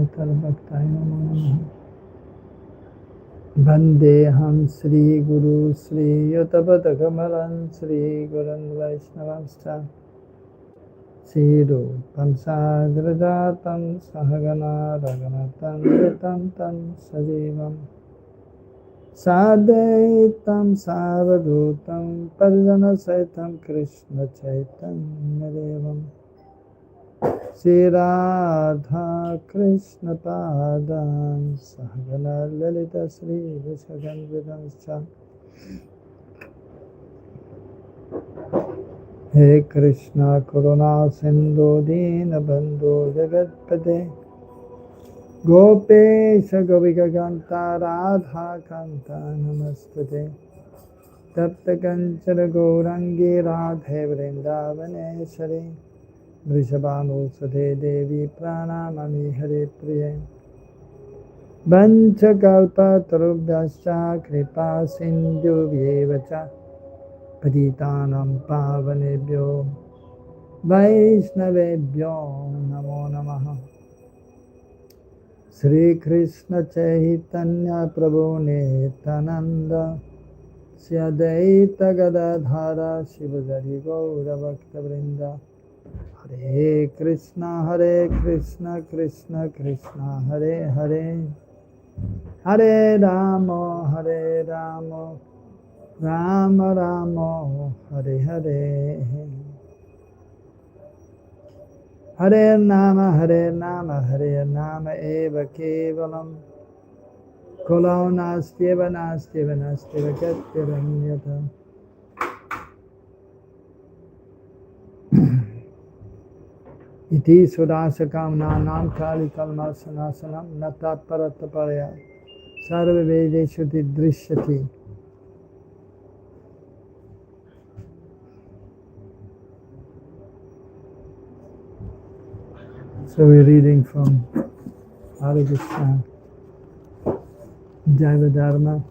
Bhaktai Namo Namaha. Vandeham Sri Guru Sri Yutapadakamalan Sri Gurun Vaishnavamscha Sri Rupam Sagrajatam Sahagana Raghunatam Vitam Tam Sajivam Sadaitam Savadutam Parjana Saitam Krishna Chaitanya Devam Sri Radha Krishna Padam Sahagana Lalita Sri Vishakam He Krishna Karuna Sindhu Dina Bandhu Jagatpate Gopesha Govika Kanta Radha Kanta Namastate Tapta Kanchana Gaurangi Radhe Vrindavaneshwari Vrishabhanu Sade Devi Pranamami Hare Priye Vanchakalpa Tarubhyascha Kripa Sindhu Vyevacha Patitanam Pavanebhyo Vaishnavebhyo Namo Namaha Sri Krishna Chaitanya Prabhu Nityananda Sri Advaita Gadadhara Shivadari Gaura Bhakta Vrinda Hare Krishna Krishna Krishna Hare Hare Hare Rama Rama Rama Hare Hare Hare Nama Eva Kevalam Kolo Nastyeva Katyaranyata Iti Sudasakam Nanam Kali Kalmasanasanam Nata Parataparaya Sarva Vedeshuti Drishyati. So we're reading from Hare Krishna, Jaiva Dharma,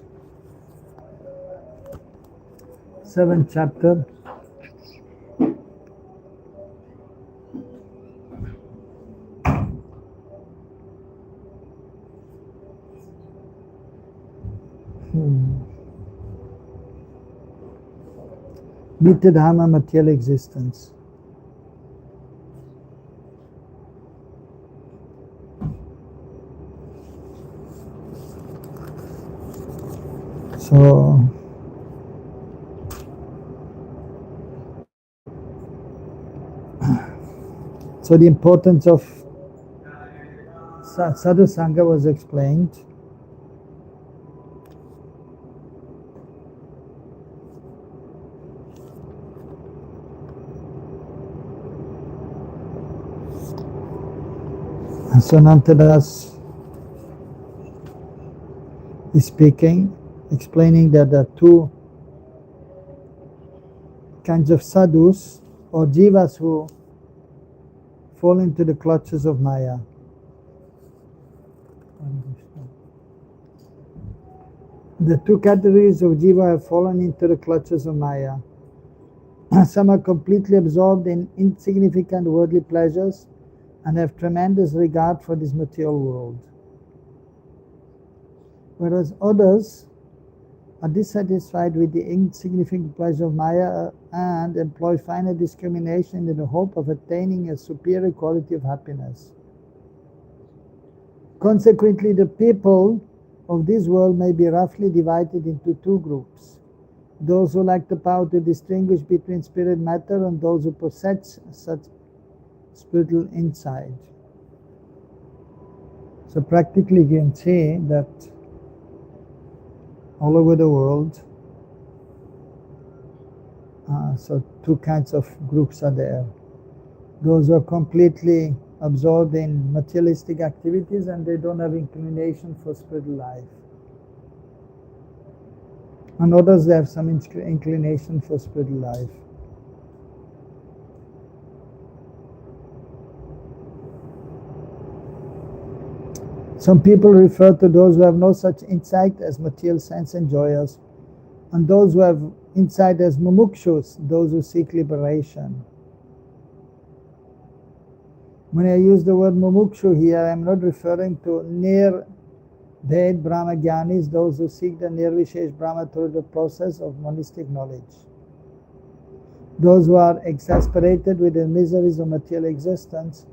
7th chapter. Nitya Dharma, material existence. So the importance of Sadhu Sangha was explained. So Nantadas is speaking, explaining that there are two kinds of sadhus or jivas who fall into the clutches of Maya. The two categories of jiva have fallen into the clutches of Maya. Some are completely absorbed in insignificant worldly pleasures and have tremendous regard for this material world. Whereas others are dissatisfied with the insignificant pleasure of Maya and employ finer discrimination in the hope of attaining a superior quality of happiness. Consequently, the people of this world may be roughly divided into two groups. Those who lack the power to distinguish between spirit matter and those who possess such spiritual insight. So practically you can see that all over the world, so two kinds of groups are there. Those who are completely absorbed in materialistic activities and they don't have inclination for spiritual life. And others, they have some inclination for spiritual life. Some people refer to those who have no such insight as material sense enjoyers, and those who have insight as mumukshus, those who seek liberation. When I use the word mumukshu here, I am not referring to nir-bhed Brahma Gyanis, those who seek the nirvishesh Brahma through the process of monistic knowledge. Those who are exasperated with the miseries of material existence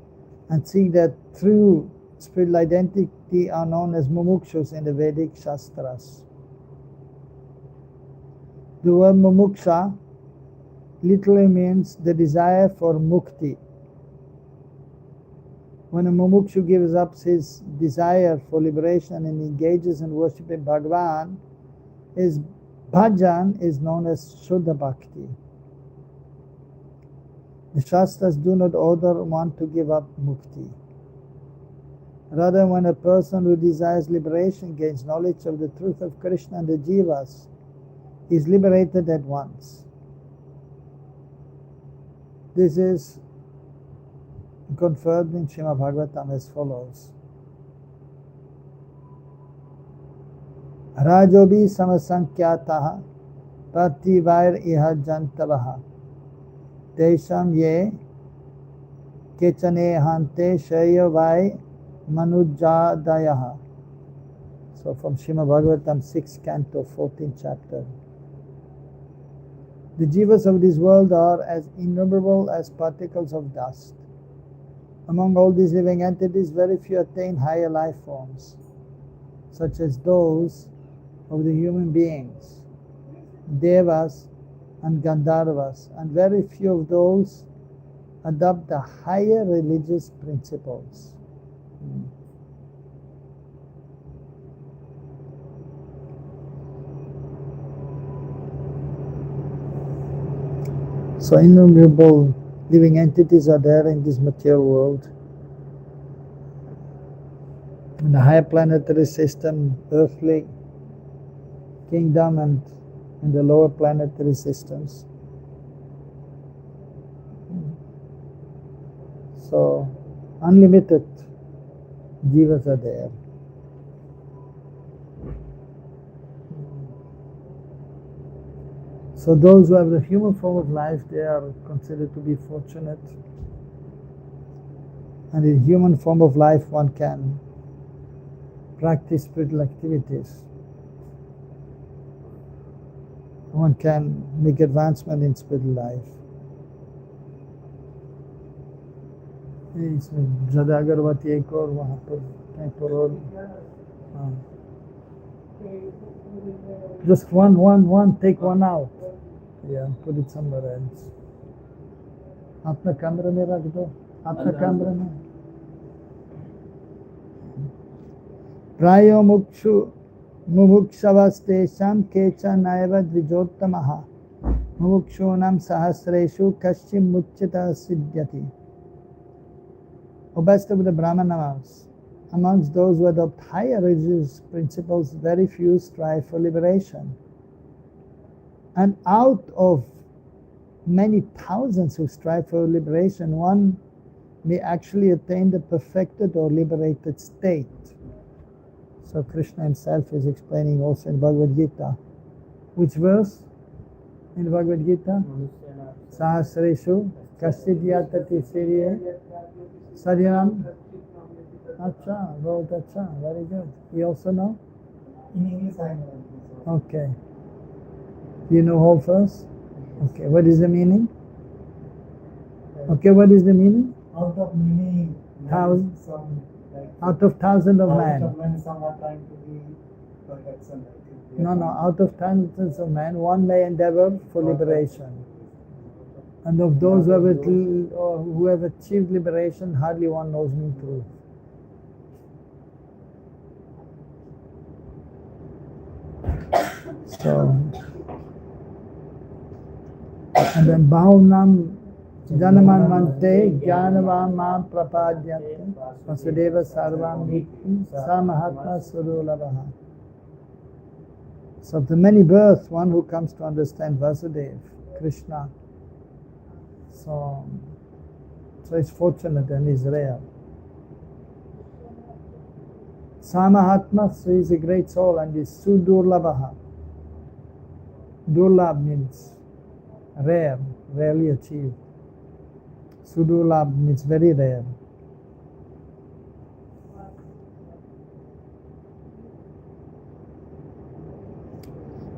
and seek that true spiritual identity are known as mumukshus in the Vedic Shastras. The word mumuksha literally means the desire for mukti. When a mumukshu gives up his desire for liberation and engages in worshiping Bhagavan, his bhajan is known as Shuddha Bhakti. The Shastras do not order one to give up mukti. Rather, when a person who desires liberation gains knowledge of the truth of Krishna and the Jivas, he is liberated at once. This is confirmed in Srimad Bhagavatam as follows. Rajobi samasankyataha prativair iha jantavaha tesham ye kechane hante shayavai manujadayaha. So from Srimad Bhagavatam 6th canto 14th chapter. The jivas of this world are as innumerable as particles of dust. Among all these living entities, very few attain higher life forms, such as those of the human beings, devas and gandharvas, and very few of those adopt the higher religious principles. So innumerable living entities are there in this material world. In the higher planetary system, earthly kingdom, and in the lower planetary systems. So unlimited jivas are there. So those who have the human form of life, they are considered to be fortunate. And in human form of life, one can practice spiritual activities. One can make advancement in spiritual life. इसमें ज़्यादा अगरबत्ती एक और वहाँ पर कहीं पर और just one, take one out. Yeah, put it somewhere else. अपना कमरे में रख दो, अपना कमरे में. प्रायो मुमुक्षवस्तेषां केचन एव द्विजोत्तमः मुमुक्षूणां सहस्रेषु कश्चिन्मुच्यतः सिद्ध्यति. O best of the Brahmanas, amongst those who adopt higher religious principles, very few strive for liberation. And out of many thousands who strive for liberation, one may actually attain the perfected or liberated state. So Krishna himself is explaining also in Bhagavad Gita. Which verse in Bhagavad Gita? Sahasreshu Kasidhyatati Siriye Sadhyanam. Acha, very acha, very good. You also know? In English I know. Okay. You know whole verse? Okay, what is the meaning? Okay, what is the meaning? Out of many Thousand. some like Out of thousands of out men. of men, some are trying to be perfection. Like No, out of thousands of men, one may endeavor for liberation. And of those who have achieved liberation, hardly one knows me truth. So, and then Bhaunam Janaman Mante Jnanavam Mam Prapadyate Vasudeva Sarvam Nityam Samahatma Surulabhaha. So, of the many births, one who comes to understand Vasudeva, Krishna, so it's fortunate and is rare. Samahatma, so he is a great soul and is Sudurlabhaha. Durlabh means rare, rarely achieved. Sudurlabh means very rare.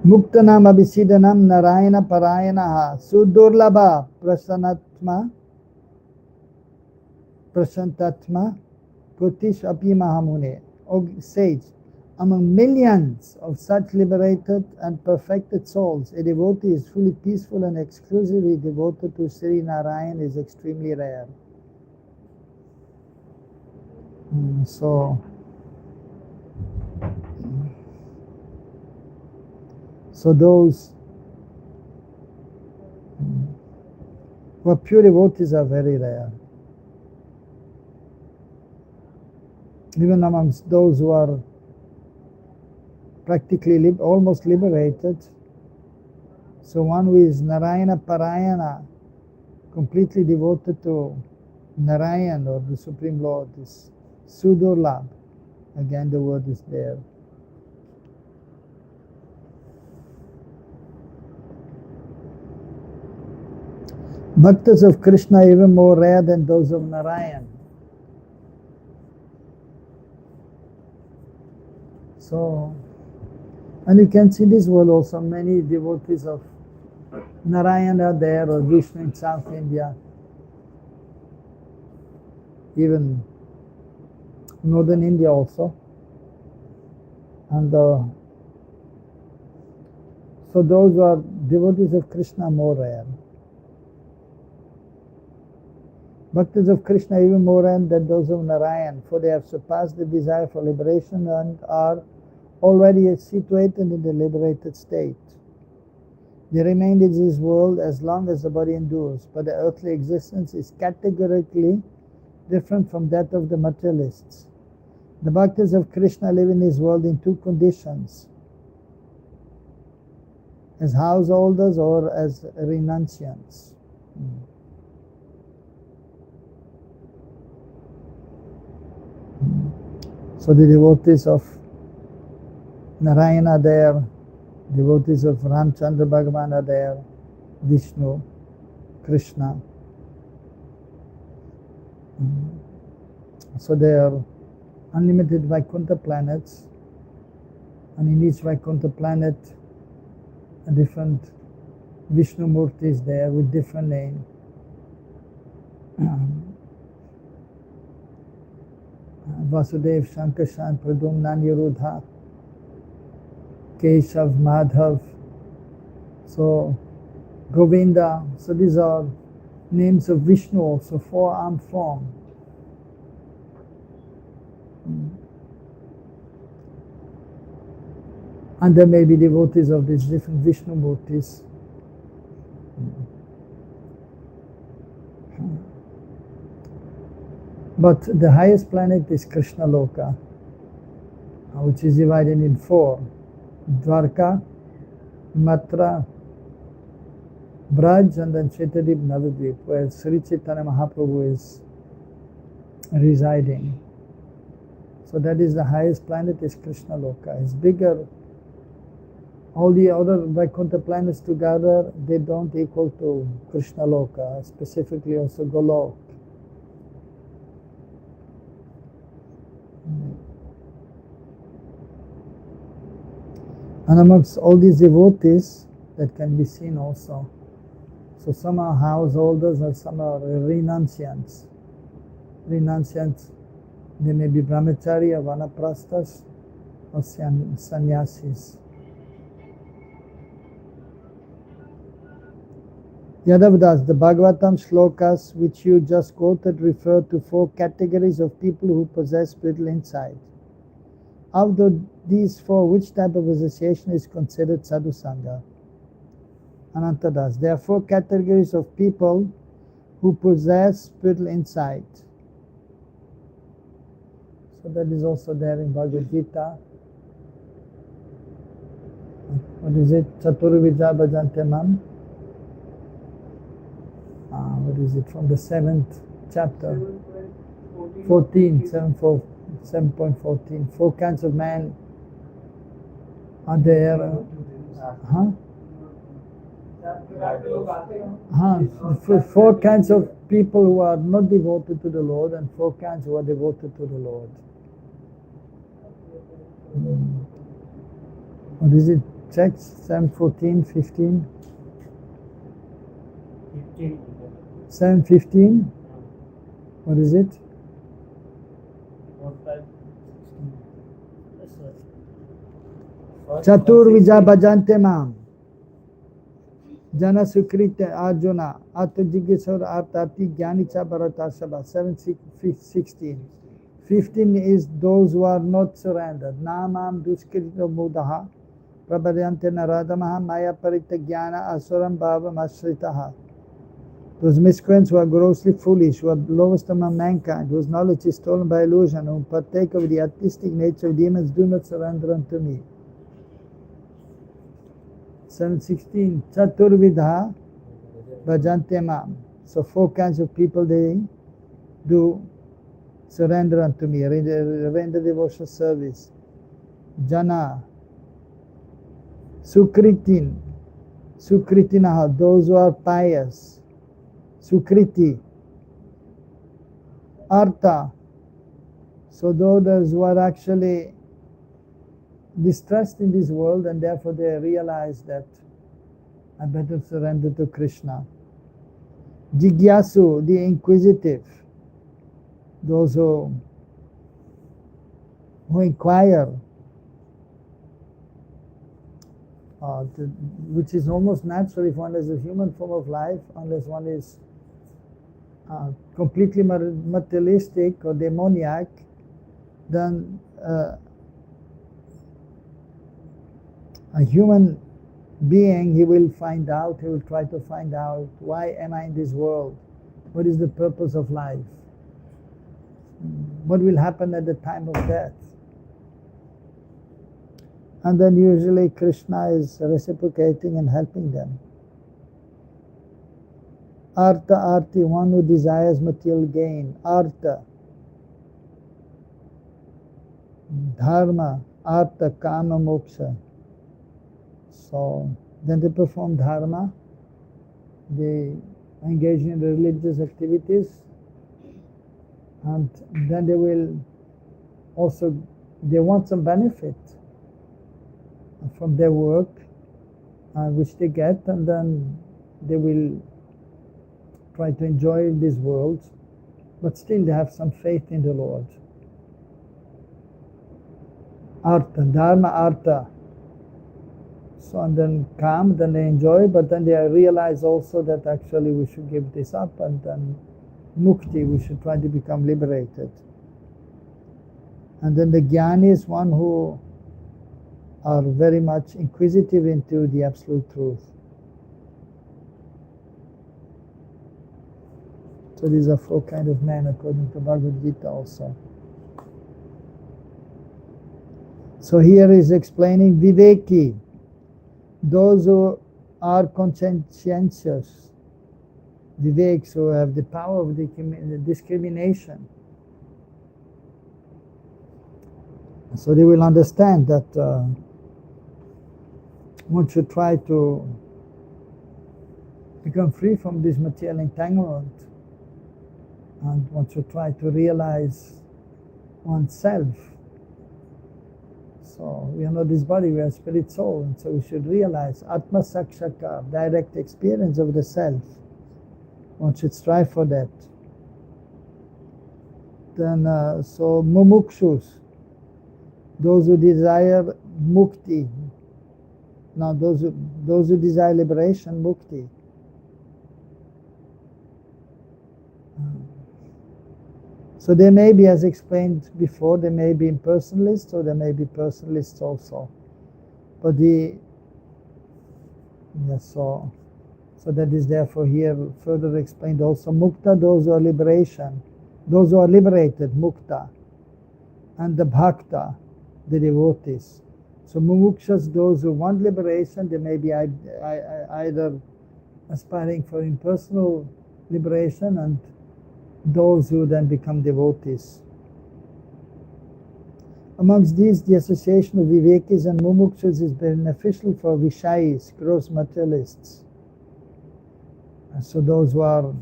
Muktanam abhisidanam narayana parayanaha sudurlabha prasantatma Kutish api mahamune. O sage, among millions of such liberated and perfected souls, a devotee is fully peaceful and exclusively devoted to Sri Narayan is extremely rare. So those who are pure devotees are very rare. Even amongst those who are practically almost liberated, so one who is Narayana Parayana, completely devoted to Narayan or the Supreme Lord, is Sudurlabh. Again, the word is there. Bhaktas of Krishna are even more rare than those of Narayan. So, and you can see this world also, many devotees of Narayan are there, or Vishnu in South India, even northern India also. And so those who are devotees of Krishna are more rare. Bhaktas of Krishna are even more rare than those of Narayan, for they have surpassed the desire for liberation and are already situated in the liberated state. They remain in this world as long as the body endures, but the earthly existence is categorically different from that of the materialists. The Bhaktas of Krishna live in this world in two conditions: as householders or as renunciants. So the devotees of Narayana are there, devotees of Ramchandra Bhagavan are there, Vishnu, Krishna. So there are unlimited Vaikuntha planets, and in each Vaikuntha planet a different Vishnu Murti is there with different name. Vasudev, Shankarshan, Pradyumna, Niruddha, Keshav, Madhav, so Govinda. So these are names of Vishnu also, four-armed form. And there may be devotees of these different Vishnu Murtis. But the highest planet is Krishna Loka, which is divided in four: Dwarka, Matra, Braj, and then Chaitadip Navadvip, where Sri Chaitanya Mahaprabhu is residing. So that is the highest planet, is Krishna Loka. It's bigger. All the other Vaikuntha planets together, they don't equal to Krishna Loka, specifically also Golok. And amongst all these devotees, that can be seen also. So some are householders and some are renunciants. Renunciants, they may be brahmachari or vanaprasthas or sannyasis. Yadavadas, the Bhagavatam shlokas which you just quoted refer to four categories of people who possess spiritual insight. Out of these four, which type of association is considered sadhusanga? Anantadas, there are four categories of people who possess spiritual insight. So that is also there in Bhagavad Gita. What is it? Chaturvija bhajante mam. What is it? From the 7th chapter. 7.14. Four kinds of men are there. Four kinds of people who are not devoted to the Lord, and four kinds who are devoted to the Lord. What is it? Check 7:14, 15. 15. 7:15. What is it? 4, 5, 16. Chaturvija bhajante mam. Jana sukrita Arjuna. Atmajigisar artati jnanicha bharatasabha. 7:16. 15 is those who are not surrendered. Namam duskirito mudaha. Prabhadyante naradamaha maya parita jnana asuram bhavam ashritaha. Those miscreants who are grossly foolish, who are lowest among mankind, whose knowledge is stolen by illusion, who partake of the artistic nature of demons, do not surrender unto me. 7:16. Chaturvidha bhajante mam. So 4 kinds of people, they do surrender unto me, render devotional service. Jana, Sukritin, Sukritinaha, those who are pious. Sukriti, Artha, so those who are actually distressed in this world and therefore they realize that I better surrender to Krishna. Jigyasu, the inquisitive, those who inquire, which is almost natural if one has a human form of life, unless one is completely materialistic or demoniac, then a human being, he will try to find out, why am I in this world? What is the purpose of life? What will happen at the time of death? And then usually Krishna is reciprocating and helping them. Artha arti, one who desires material gain. Artha. Dharma, artha, kama, moksha. So then they perform dharma, they engage in religious activities, and then they will also, they want some benefit from their work, which they get, and then they will try to enjoy this world, but still they have some faith in the Lord. Artha, dharma, artha. So, and then calm, then they enjoy, but then they realize also that actually we should give this up, and then mukti, we should try to become liberated. And then the jnani is one who are very much inquisitive into the absolute truth. So these are 4 kinds of men according to Bhagavad Gita also. So here is explaining viveki, those who are conscientious, viveks, who have the power of discrimination. So they will understand that one should try to become free from this material entanglement, and one should try to realize oneself. So we are not this body, we are spirit soul, and so we should realize Atma Sakshakar, direct experience of the self. One should strive for that. Then so mumukshus, those who desire mukti. Now those who desire liberation, mukti. So they may be, as explained before, they may be impersonalists, or they may be personalists also. But so that is therefore here further explained also. Mukta, those who are liberation, those who are liberated, mukta, and the bhakta, the devotees. So mumukshas, those who want liberation, they may be either aspiring for impersonal liberation, and those who then become devotees. Amongst these, the association of vivekis and mumukshas is beneficial for vishayis, gross materialists. And so those who are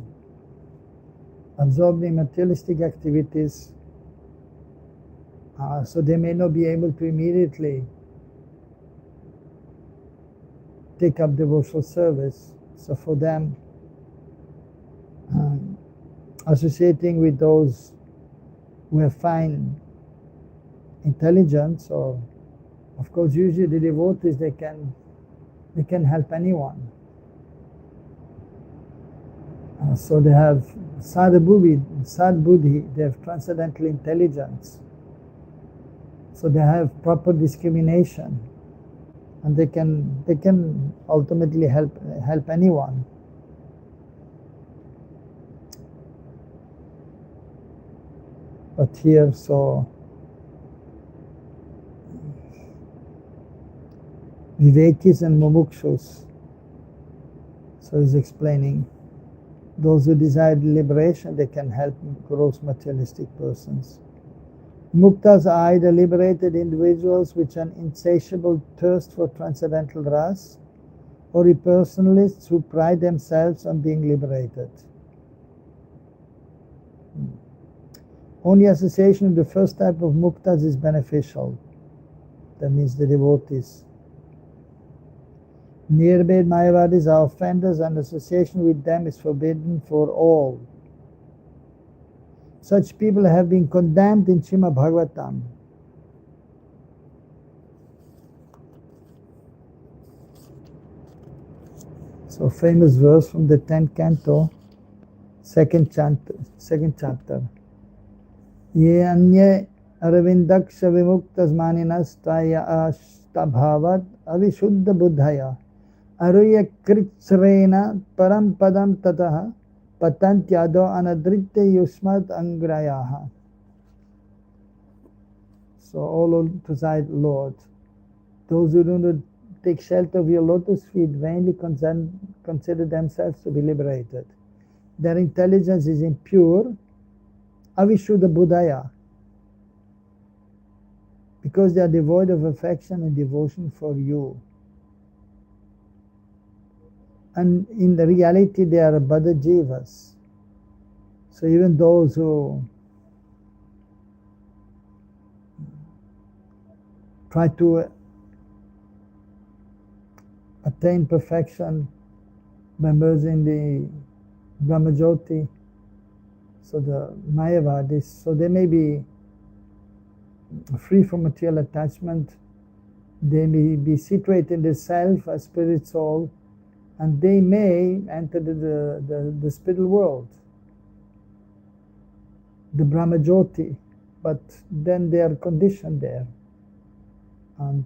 absorbed in materialistic activities, so they may not be able to immediately take up devotional service. So for them, associating with those who have fine intelligence, or of course usually the devotees, they can help anyone. So they have sadbuddhi, they have transcendental intelligence. So they have proper discrimination, and they can ultimately help anyone. But here, so Vivekis and Mumukshus, so he's explaining, those who desire liberation, they can help gross materialistic persons. Muktas are either liberated individuals with an insatiable thirst for transcendental ras, or impersonalists who pride themselves on being liberated. Only association with the first type of muktas is beneficial. That means the devotees. Nirbhed Mayavadis are offenders, and association with them is forbidden for all. Such people have been condemned in Srimad Bhagavatam. So famous verse from the 10th canto, second chapter. Ye anye aravindaksha vimuktas maninas taya ashtabhavad avishuddha buddhaya aruya kritsrena param padam tataha patantyado anadritya yusmat angrayaha. So, all to Lord, those who do not take shelter of your lotus feet vainly consider themselves to be liberated. Their intelligence is impure, avishuddha buddhaya, because they are devoid of affection and devotion for you. And in the reality, they are Bada Jivas. So even those who try to attain perfection by merging the Brahmajyoti, so the Mayavadis, so they may be free from material attachment, they may be situated in the self, a spirit soul, and they may enter the spiritual world, the Brahmajyoti, but then they are conditioned there. And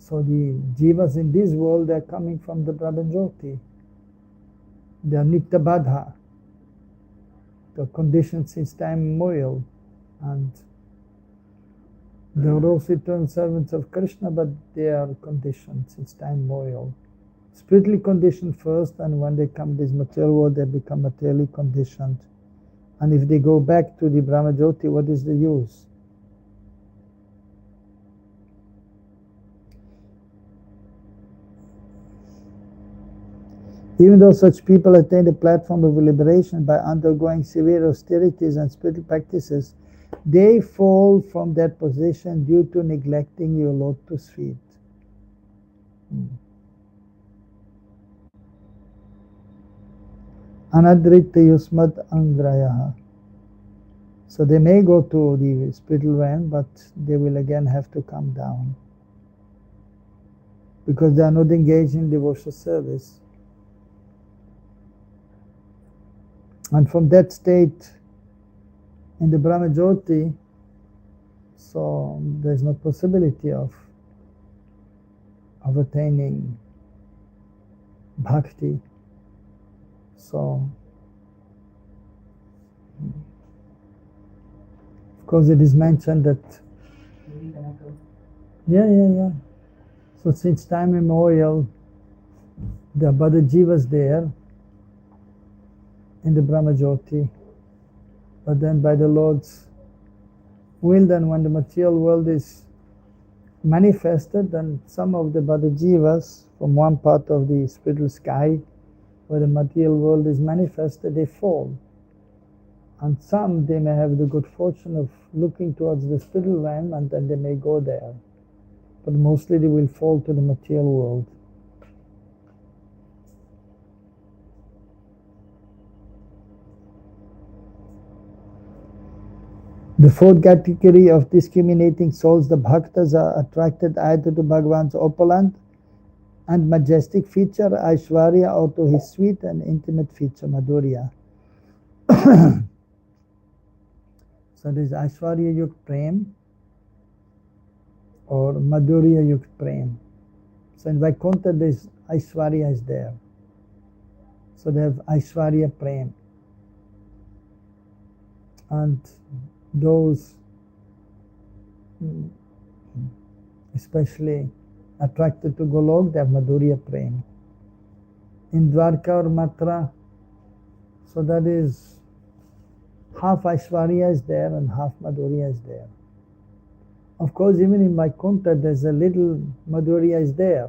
so the jivas in this world, they are coming from the Brahmajyoti. They are Nityabadha, the conditioned since time immemorial, and they are also eternal servants of Krishna, but they are conditioned since time immemorial. Spiritually conditioned first, and when they come to this material world, they become materially conditioned. And if they go back to the Brahmajyoti, what is the use? Even though such people attain the platform of liberation by undergoing severe austerities and spiritual practices, they fall from that position due to neglecting your lotus feet. Anadrita yusmat angrayaha. So they may go to the spiritual realm, but they will again have to come down, because they are not engaged in devotional service. And from that state, in the Brahmajyoti, so there's no possibility of attaining bhakti. So, of course, it is mentioned that, yeah. So since time immemorial, there are Bada Jivas there in the Brahmajyoti, but then by the Lord's will, then when the material world is manifested, then some of the Bada Jivas from one part of the spiritual sky, where the material world is manifested, they fall. And some, they may have the good fortune of looking towards the spiritual realm, and then they may go there. but mostly they will fall to the material world. The fourth category of discriminating souls, the bhaktas, are attracted either to Bhagavan's opulent and majestic feature, Aishwarya, or to his sweet and intimate feature, Madhurya. So there is Aishwarya Yukt Prem or Madhurya Yukt Prem. So in Vaikuntha, this Aishwarya is there. So they have Aishwarya Prem. And those especially attracted to Golok, they have Madhurya Prem. In Dwarka or Mathura, so that is half Aishwarya is there and half Madhurya is there. Of course, even in Vaikuntha, there's a little Madhurya is there,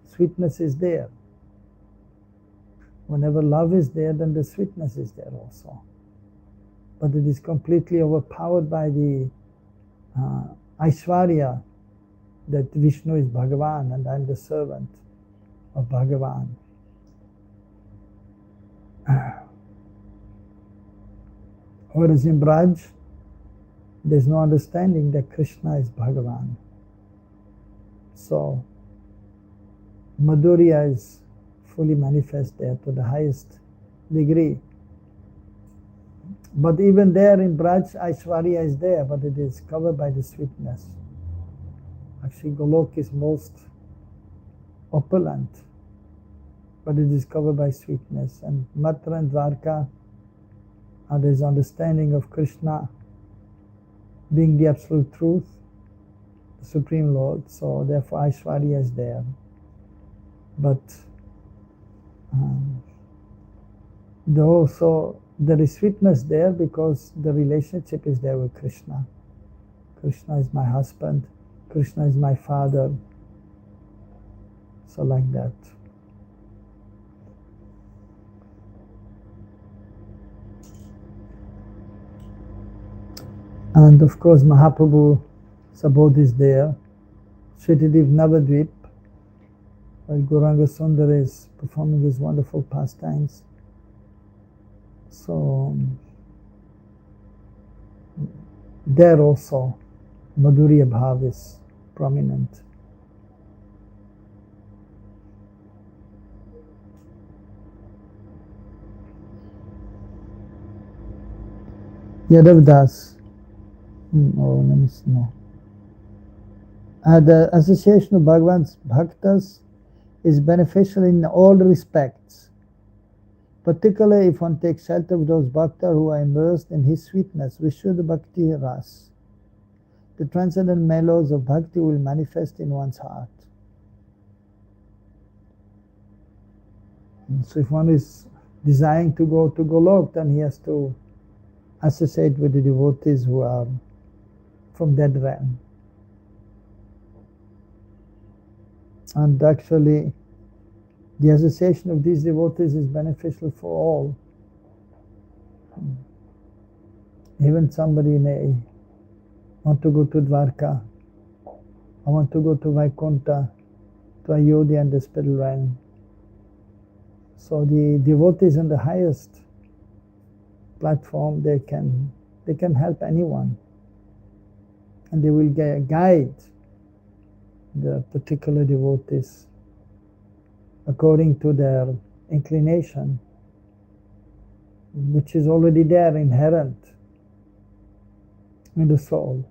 sweetness is there. Whenever love is there, then the sweetness is there also. But it is completely overpowered by the Aishwarya, that Vishnu is Bhagavan and I am the servant of Bhagavan. Whereas in Braj, there is no understanding that Krishna is Bhagavan. So, Madhurya is fully manifest there to the highest degree. But even there in Braj, Aishwarya is there, but it is covered by the sweetness. Actually, Golok is most opulent, but it is covered by sweetness. And Mathura and Dwarka, there is understanding of Krishna being the absolute truth, the Supreme Lord. So therefore Aishwarya is there. But there is sweetness there because the relationship is there with Krishna. Krishna is my husband, Krishna is my father. So like that. And of course Mahaprabhu's abode is there. Shritidev Navadvip, while Gauranga Sundar is performing his wonderful pastimes. So there also Madhurya Bhav is prominent. Yadav Das. No. The association of Bhagavan's bhaktas is beneficial in all respects, particularly if one takes shelter of those bhaktas who are immersed in his sweetness, Vishuddha Bhakti Ras. The transcendent mellows of bhakti will manifest in one's heart. And so if one is desiring to go to Golok, then he has to associate with the devotees who are from that realm. And actually, the association of these devotees is beneficial for all. Even somebody may want to go to Dwarka, I want to go to Vaikuntha, to Ayodhya and the spiritual realm. So the devotees on the highest platform, they can help anyone. And they will guide the particular devotees according to their inclination, which is already there, inherent in the soul.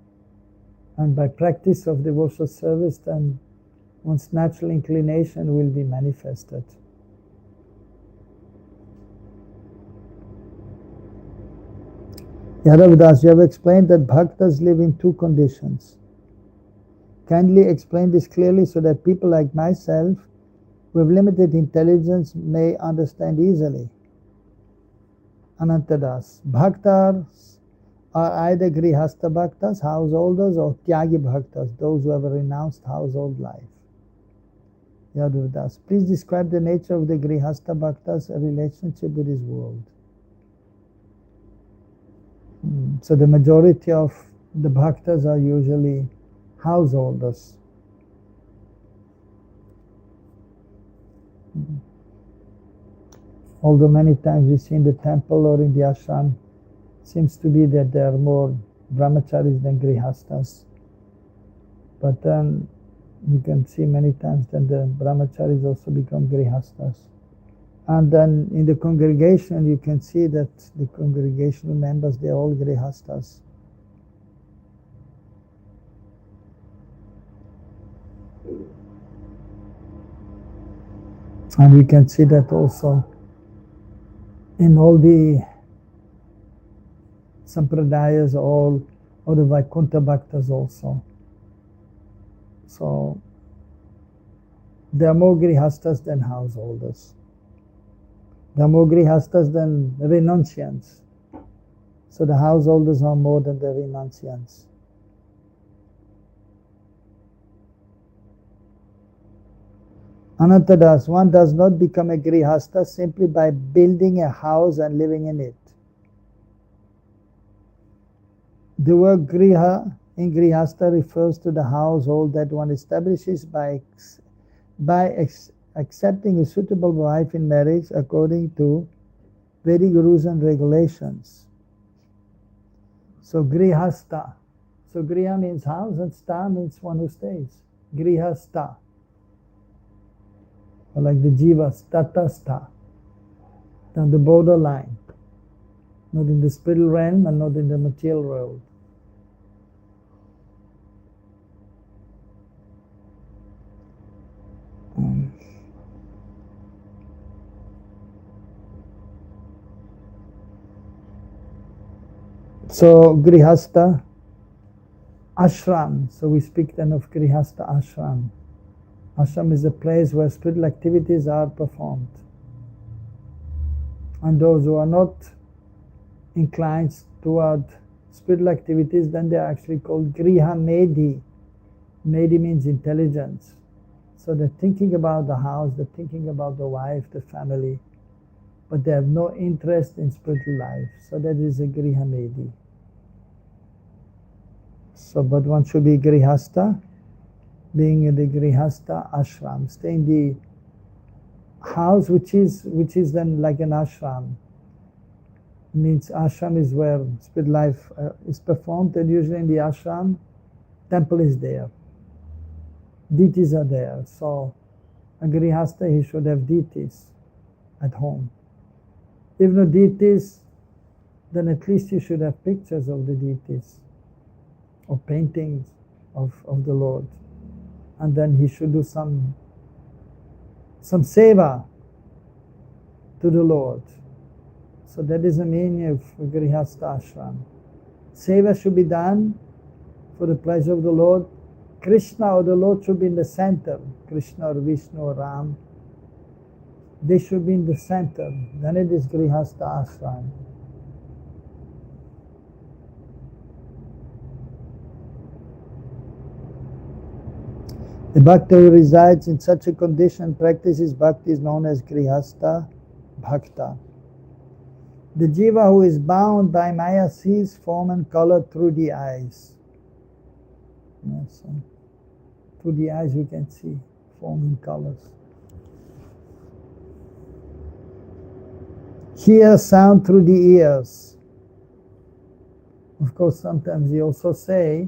And by practice of devotional service, then one's natural inclination will be manifested. Yadav Das, you have explained that bhaktas live in two conditions. Kindly explain this clearly so that people like myself with limited intelligence may understand easily. Anantadas, bhaktas are either grihastha bhaktas, householders, or tyagi bhaktas, those who have a renounced household life. Yadav Das, please describe the nature of the grihastha bhaktas, a relationship with this world. So the majority of the bhaktas are usually householders. Although many times we see in the temple or in the ashram, seems to be that there are more brahmacharis than grihastas. But then you can see many times that the brahmacharis also become grihastas. And then in the congregation, you can see that the congregational members, they're all grihastas. And we can see that also in all the sampradayas, all the Vaikuntha Bhaktas also. So there are more grihastas than householders. There are more grihastas than renunciants. So the householders are more than the renunciants. Anantadas, one does not become a grihasta simply by building a house and living in it. The word griha in grihasta refers to the household that one establishes by accepting a suitable wife in marriage according to Vedic rules and regulations. So grihasta. So griha means house and sta means one who stays. Grihasta. Or like the jiva, tatasta. On the borderline. Not in the spiritual realm and not in the material world. So grihasta, ashram. So we speak then of grihasta ashram. Ashram is a place where spiritual activities are performed. And those who are not inclined toward spiritual activities, then they are actually called griha medhi. Medhi means intelligence. So they're thinking about the house, they're thinking about the wife, the family, but they have no interest in spiritual life. So that is a griha medhi. So, but one should be grihasta, being in the grihasta ashram, stay in the house which is then like an ashram. Means ashram is where spirit life is performed, and usually in the ashram, temple is there. Deities are there. So a grihasta, he should have deities at home. If no deities, then at least you should have pictures of the deities, or paintings of the Lord. And then he should do some seva to the Lord. So that is the meaning of grihasta ashram. Seva should be done for the pleasure of the Lord. Krishna or the Lord should be in the center. Krishna or Vishnu or Ram, they should be in the center. Then it is grihasta ashram. The bhakta who resides in such a condition practices bhakti is known as grihasta bhakta. The jiva who is bound by maya sees form and color through the eyes. Yes, so through the eyes we can see form and colors. Hear sound through the ears. Of course, sometimes we also say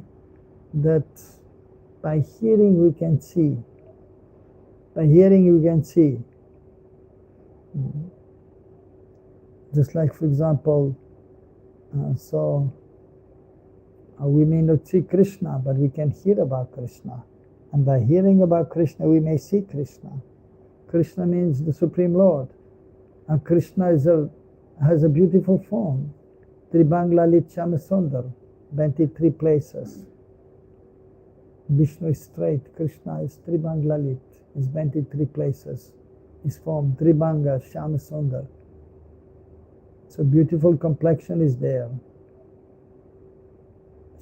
that by hearing we can see. By hearing we can see. Just like, for example, we may not see Krishna, but we can hear about Krishna. And by hearing about Krishna, we may see Krishna. Krishna means the Supreme Lord. And Krishna has a beautiful form. Tribanglalit Shamasundar, 23 places. Vishnu is straight, Krishna is Tribanglalit, is 23 places. His form, Tribanga, Shamasundar. So beautiful complexion is there.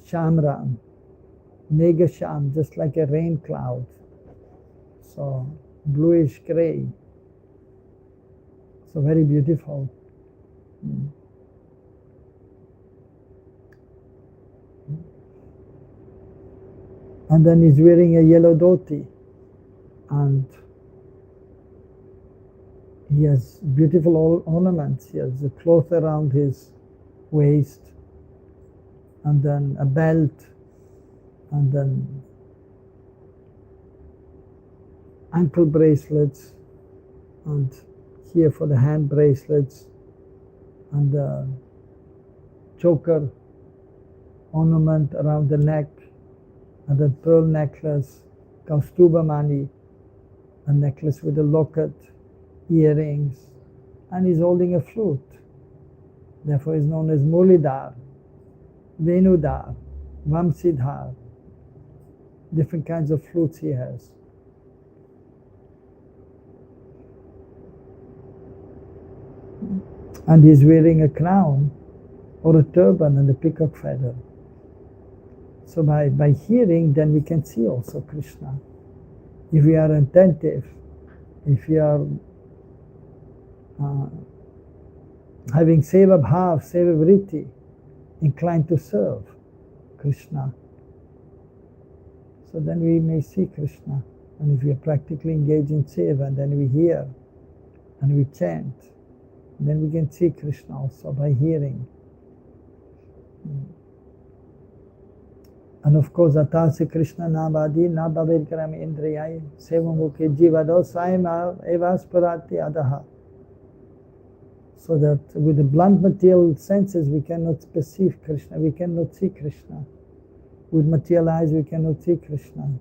Shamram, Mega Sham, just like a rain cloud. So bluish gray. So very beautiful. And then he's wearing a yellow dhoti. And He has beautiful ornaments. He has a cloth around his waist, and then a belt, and then ankle bracelets, and here for the hand bracelets, and the choker ornament around the neck, and a pearl necklace, Kaustubamani, a necklace with a locket, earrings, and he's holding a flute. Therefore he's known as Mulidhar, Venudhar, Vamsidhar. Different kinds of flutes he has. And he's wearing a crown or a turban and a peacock feather. So by hearing, then we can see also Krishna. If we are attentive, if we are having seva bhav, seva vritti, inclined to serve Krishna, so then we may see Krishna. And if we are practically engaged in seva, and then we hear and we chant, then we can see Krishna also by hearing. And of course, Atasi Krishna Nabadi Nabhavid Karami Indriyai Sevamukhe Jivado Saima Evaspurati Adaha. So that with the blunt material senses we cannot perceive Krishna, we cannot see Krishna. With material eyes we cannot see Krishna.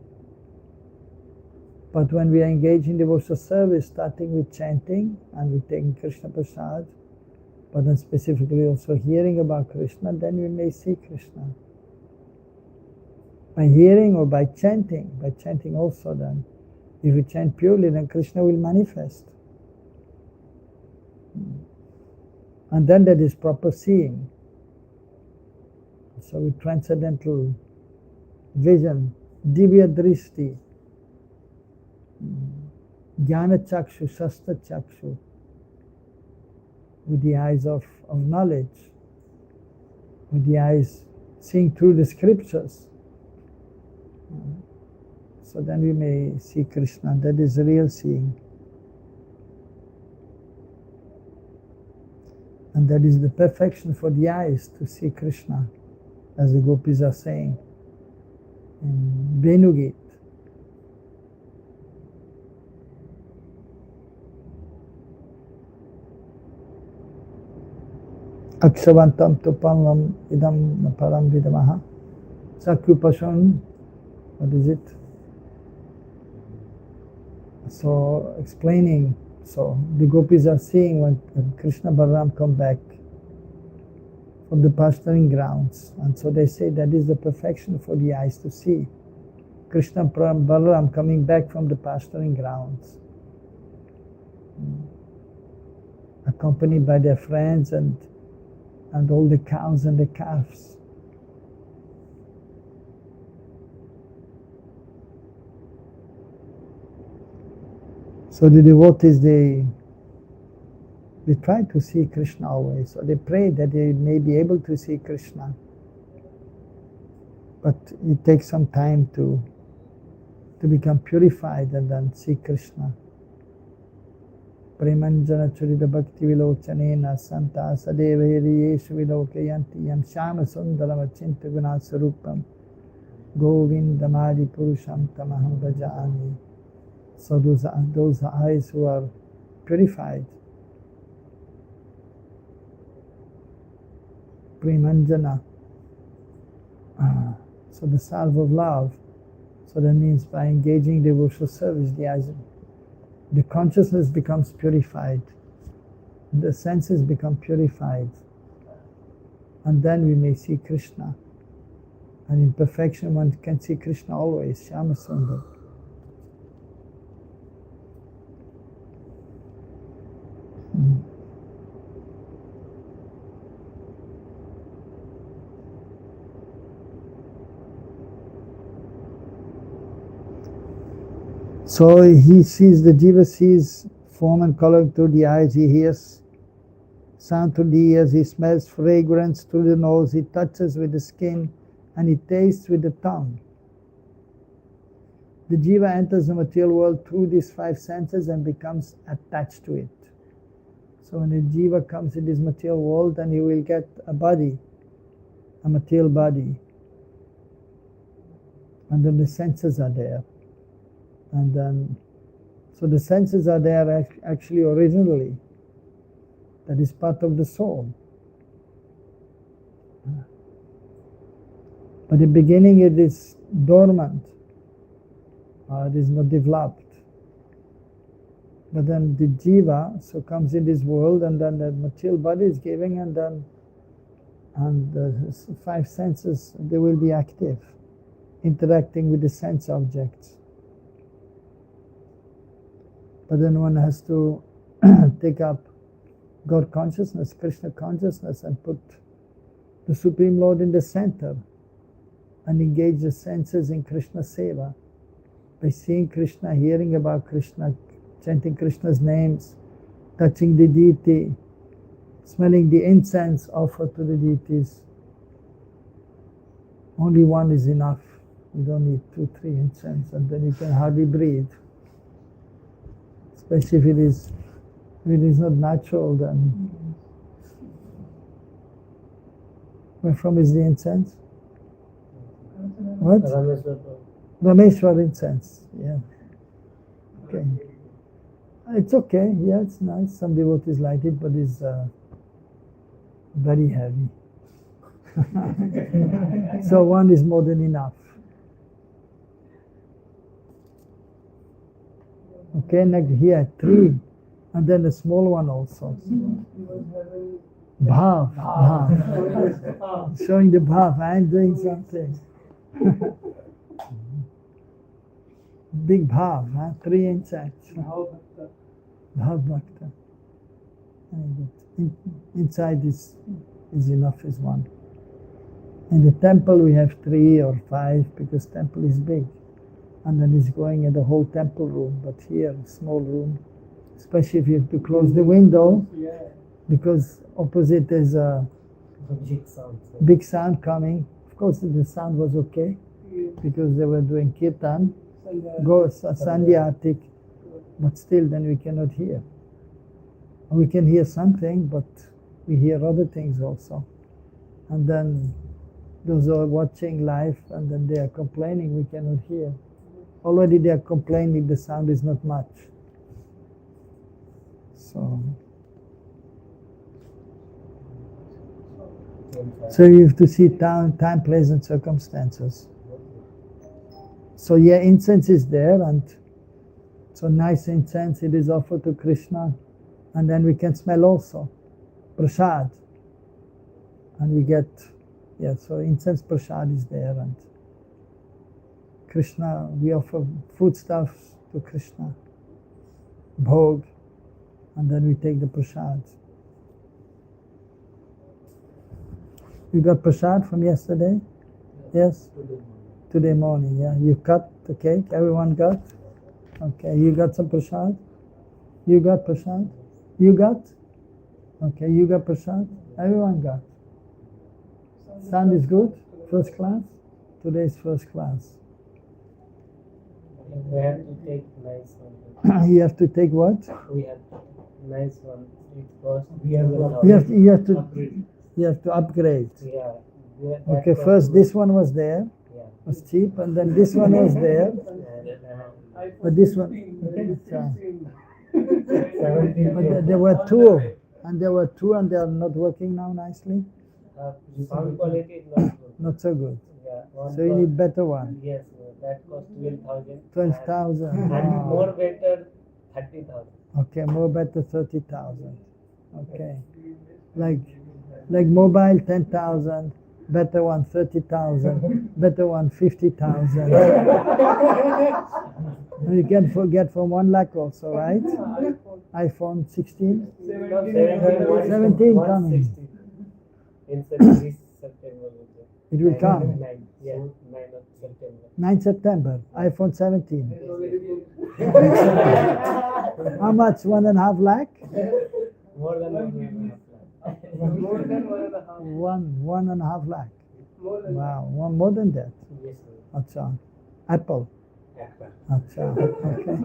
But when we are engaged in devotional service, starting with chanting and with taking Krishna Prasad, but then specifically also hearing about Krishna, then we may see Krishna. By hearing or by chanting also then. If we chant purely, then Krishna will manifest. And then that is proper seeing. So with transcendental vision, Divya Drishti, Jnana Chakshu, Shastra Chakshu, with the eyes of knowledge, with the eyes seeing through the scriptures. So then we may see Krishna. That is real seeing. And that is the perfection for the eyes to see Krishna, as the gopis are saying in Venugit. Akshavantam tupalam idam param vidamaha sakyupashon. What is it? So explaining, so the gopis are seeing when Krishna Balaram come back from the pasturing grounds, and so they say that is the perfection for the eyes to see Krishna Balaram coming back from the pasturing grounds, accompanied by their friends and all the cows and the calves. So the devotees, they try to see Krishna always. So they pray that they may be able to see Krishna. But it takes some time to become purified and then see Krishna. Premanjana churita bhakti vilochanena santa sadeva yeshu vilokayanti yam shama sundaram achinta gunasarupam govindamadi purusham tamaham bhajami. So those eyes who are purified, Premanjana, so the salve of love. So that means by engaging devotional service, the consciousness becomes purified, the senses become purified, and then we may see Krishna. And in perfection, one can see Krishna always, Shyama Sundar. So he sees, the Jiva sees form and color through the eyes, he hears sound through the ears, he smells fragrance through the nose, he touches with the skin, and he tastes with the tongue. The Jiva enters the material world through these five senses and becomes attached to it. So when a jiva comes in this material world, then he will get a body, a material body. And then the senses are there. And then, so the senses are there actually originally. That is part of the soul. But in the beginning it is dormant. It is not developed. But then the jiva so comes in this world, and then the material body is giving, and then the five senses, they will be active, interacting with the sense objects. But then one has to take up God consciousness, Krishna consciousness, and put the Supreme Lord in the center and engage the senses in Krishna seva. By seeing Krishna, hearing about Krishna, chanting Krishna's names, touching the deity, smelling the incense offered to the deities. Only one is enough. You don't need 2, 3 incense, and then you can hardly breathe. Especially if it is not natural, then. Where from is the incense? What? Rameshwar incense, yeah. Okay. It's okay, yeah, it's nice. Some devotees like it, but it's very heavy. So one is more than enough. Okay, next here, 3, and then a small one also. Bhav. Showing the bhav, I am doing something. Big bhav, huh? 3 insects. Bhav bhakta. Inside is enough, is 1. In the temple we have 3 or 5 because temple is big. And then it's going in the whole temple room, but here, small room, especially if you have to close the window, because opposite there's a big sound coming. Of course, the sound was okay, because they were doing kirtan, sandhya, but still then we cannot hear. We can hear something, but we hear other things also. And then those are watching live, and then they are complaining, we cannot hear. Already they are complaining the sound is not much. So you have to see time, place, and circumstances. So yeah, incense is there, and so nice incense, it is offered to Krishna, and then we can smell also prasad, and we get, so incense prasad is there, and Krishna, we offer foodstuffs to Krishna, bhog, and then we take the prasad. You got prasad from yesterday? Yes? Today morning, yeah. You cut the cake, everyone got? Okay, you got some prasad? You got prasad? You got? Okay, you got prasad? Everyone got. Sound is good? First class? Today is first class. We have to take nice one. You have to take what? We have nice one. It costs. You have to upgrade. Yeah. Okay, first this one was there, was cheap, and then this one was there, but this one, but there were two, and they are not working now nicely. Sound quality is not good. Not so good. Yeah. So you need better one. Yes, that costs 12,000. 12,000. And more better, 30,000. Okay, more better 30,000. Okay, like mobile 10,000, better one 30,000, better one 50,000. And you can forget from 1 lakh also, right? iPhone 16, 17 coming. In this September. It will come. 9 of September. 9 September, iPhone 17. How much? 1.5 lakh? More than 1.5 lakh. More than 1.5. 1.5 lakh. Wow, more than that. Yes, Acha. Apple. sir. Acha. Okay.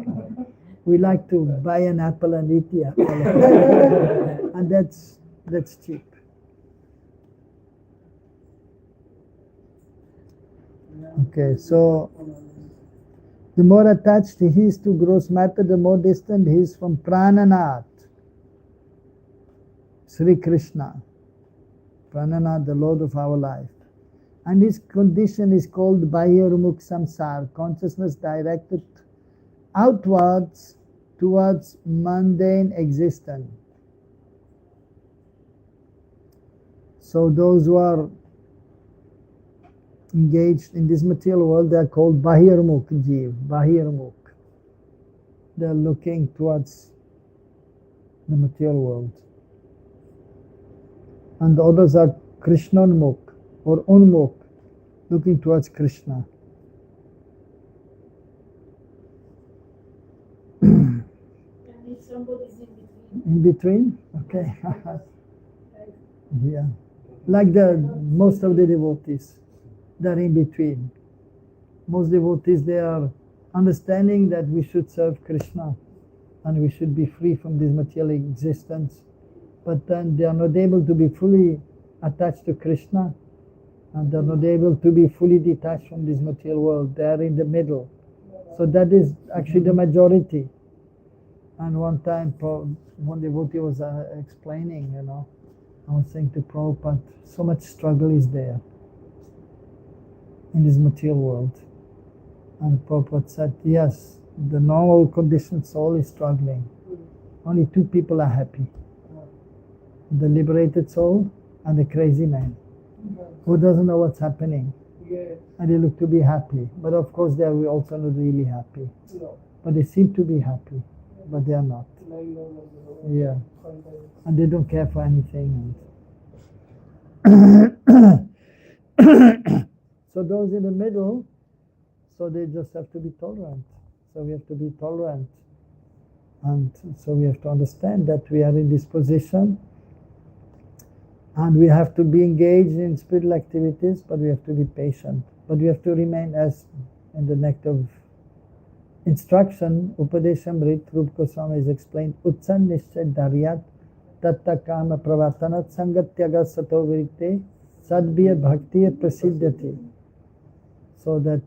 We like to buy an apple and eat the apple. And that's cheap. Okay, so the more attached he is to gross matter, the more distant he is from Prananath, Sri Krishna. Prananath, the Lord of our life. And his condition is called Bahyarmukh Samsar, consciousness directed outwards towards mundane existence. So those who are engaged in this material world, they are called Bahyarmukh Jeev, Bahyarmukh. They are looking towards the material world. And the others are Krishnanmukh or Unmukh, looking towards Krishna. And if somebody is In in between, between? Okay. Yeah. Like most of the devotees, they're in between. Most devotees, they are understanding that we should serve Krishna and we should be free from this material existence. But then they are not able to be fully attached to Krishna, and they are not able to be fully detached from this material world. They are in the middle. So that is actually the majority. And one time, one devotee was explaining, I was saying to Prabhupada, so much struggle is there in this material world. And Prabhupada said, yes, the normal conditioned soul is struggling. Only two people are happy. The liberated soul and the crazy man who doesn't know what's happening. And they look to be happy. But of course they are also not really happy. But they seem to be happy, but they are not. Yeah. And they don't care for anything. So those in the middle, so they just have to be tolerant. So we have to be tolerant. And so we have to understand that we are in this position. And we have to be engaged in spiritual activities, but we have to be patient. But we have to remain, as in the next of instruction, Upadeshamrit, Rupa Goswami is explained, Utsan Nishchay Dharyat Tatta Kama Pravartanat Sangatyaga Sato Virite Sadbhya Bhaktiya Prasiddhati. So that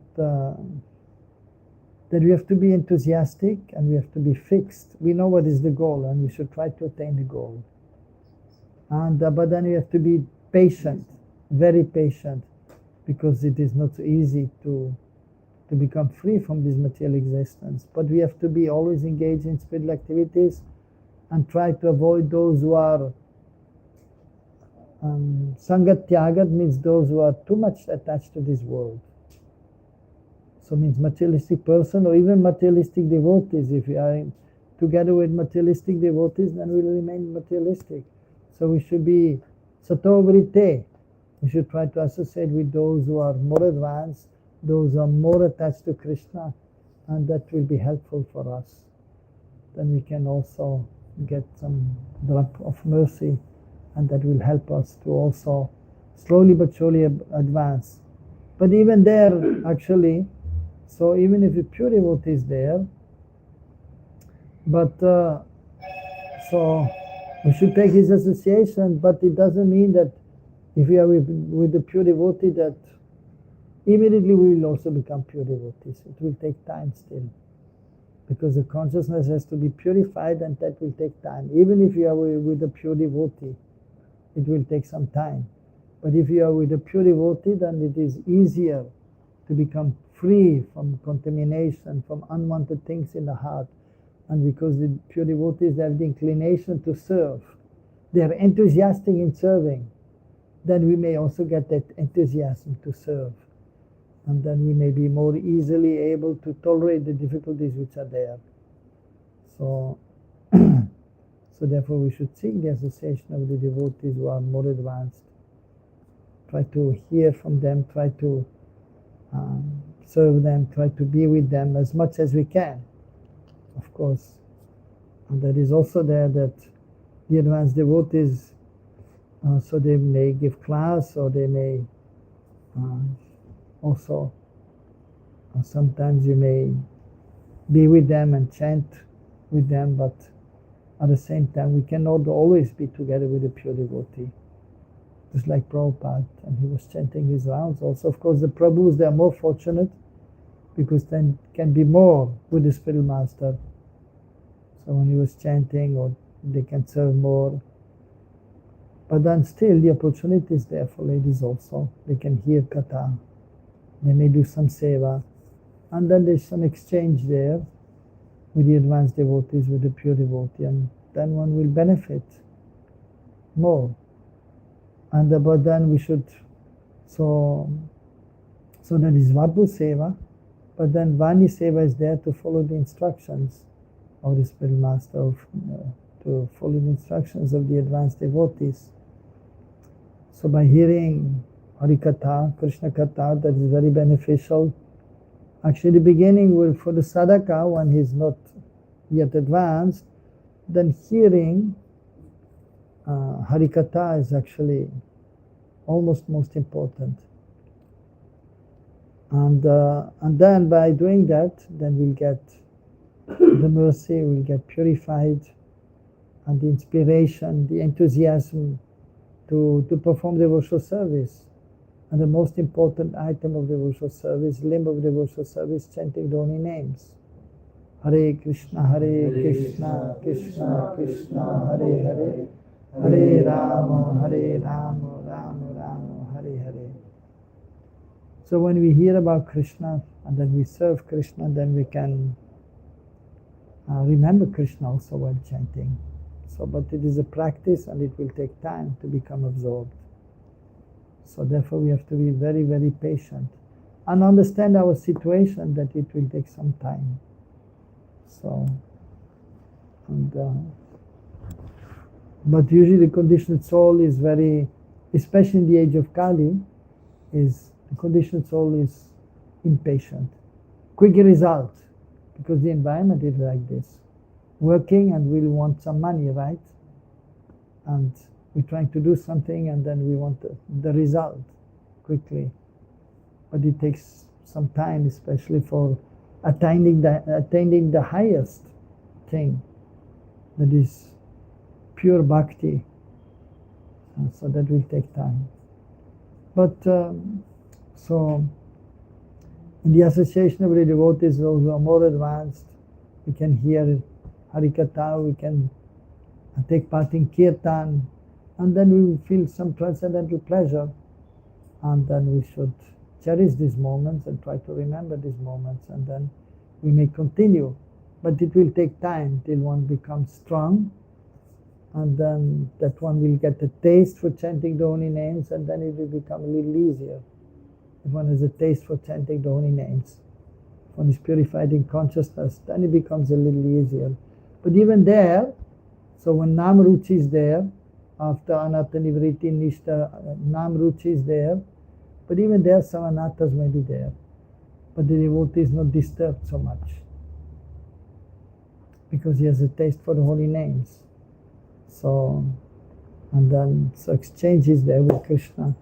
we have to be enthusiastic and we have to be fixed. We know what is the goal and we should try to attain the goal. And but then we have to be patient, very patient, because it is not so easy to become free from this material existence. But we have to be always engaged in spiritual activities and try to avoid those who are Sangat Tyagat, means those who are too much attached to this world. So means materialistic person or even materialistic devotees. If we are together with materialistic devotees, then we will remain materialistic. So we should be sato vrite. We should try to associate with those who are more advanced, those who are more attached to Krishna, and that will be helpful for us. Then we can also get some drop of mercy, and that will help us to also slowly but surely advance. But even there, actually, so even if a pure devotee is there, but so we should take his association, but it doesn't mean that if we are with the pure devotee that immediately we will also become pure devotees. It will take time still. Because the consciousness has to be purified and that will take time. Even if you are with a pure devotee, it will take some time. But if you are with a pure devotee, then it is easier to become free from contamination, from unwanted things in the heart. And because the pure devotees have the inclination to serve, they are enthusiastic in serving, then we may also get that enthusiasm to serve. And then we may be more easily able to tolerate the difficulties which are there. So, so therefore we should seek the association of the devotees who are more advanced. Try to hear from them, try to serve them, try to be with them as much as we can, of course. And that is also there that the advanced devotees, so they may give class or they may also sometimes you may be with them and chant with them, but at the same time we cannot always be together with a pure devotee. Just like Prabhupada, and he was chanting his rounds also. Of course, the Prabhus, they are more fortunate because then can be more with the spiritual master. So when he was chanting, or they can serve more. But then still the opportunity is there for ladies also. They can hear katha, they may do some seva, and then there's some exchange there with the advanced devotees, with the pure devotee, and then one will benefit more. And but then we should, so that is Vabhu Seva, but then Vani Seva is there to follow the instructions of the spiritual master, to follow the instructions of the advanced devotees. So by hearing Harikatha, Krishna Katha, that is very beneficial. Actually, the beginning will, for the sadhaka, when he's not yet advanced, then hearing Harikatha is actually almost most important. And then by doing that, then we'll get the mercy, we'll get purified, and the inspiration, the enthusiasm to perform devotional service. And the most important item of devotional service, limb of devotional service, chanting the holy names. Hare Krishna, Krishna Krishna, Hare Hare, Hare Rama, Rama Rama, Hare Hare. So when we hear about Krishna and then we serve Krishna, then we can remember Krishna also while chanting. So, but it is a practice and it will take time to become absorbed. So therefore we have to be very, very patient and understand our situation, that it will take some time. So, but usually the conditioned soul is very, especially in the age of Kali, is the conditioned soul is impatient. Quick result, because the environment is like this. Working and we'll want some money, right? And we're trying to do something and then we want the result quickly. But it takes some time, especially for attaining the highest thing, that is pure bhakti. And so that will take time. But so in the association of the devotees, those who are more advanced, we can hear Harikatha, we can take part in Kirtan, and then we will feel some transcendental pleasure. And then we should cherish these moments and try to remember these moments, and then we may continue. But it will take time till one becomes strong, and then that one will get a taste for chanting the holy names, and then it will become a little easier. If one has a taste for chanting the holy names, if one is purified in consciousness, then it becomes a little easier. But even there, so when Nam Ruchi is there, after Anatta Nivriti Nishta, Nam Ruchi is there, but even there some anattas may be there. But the devotee is not disturbed so much, because he has a taste for the holy names. So, and then, so exchange is there with Krishna.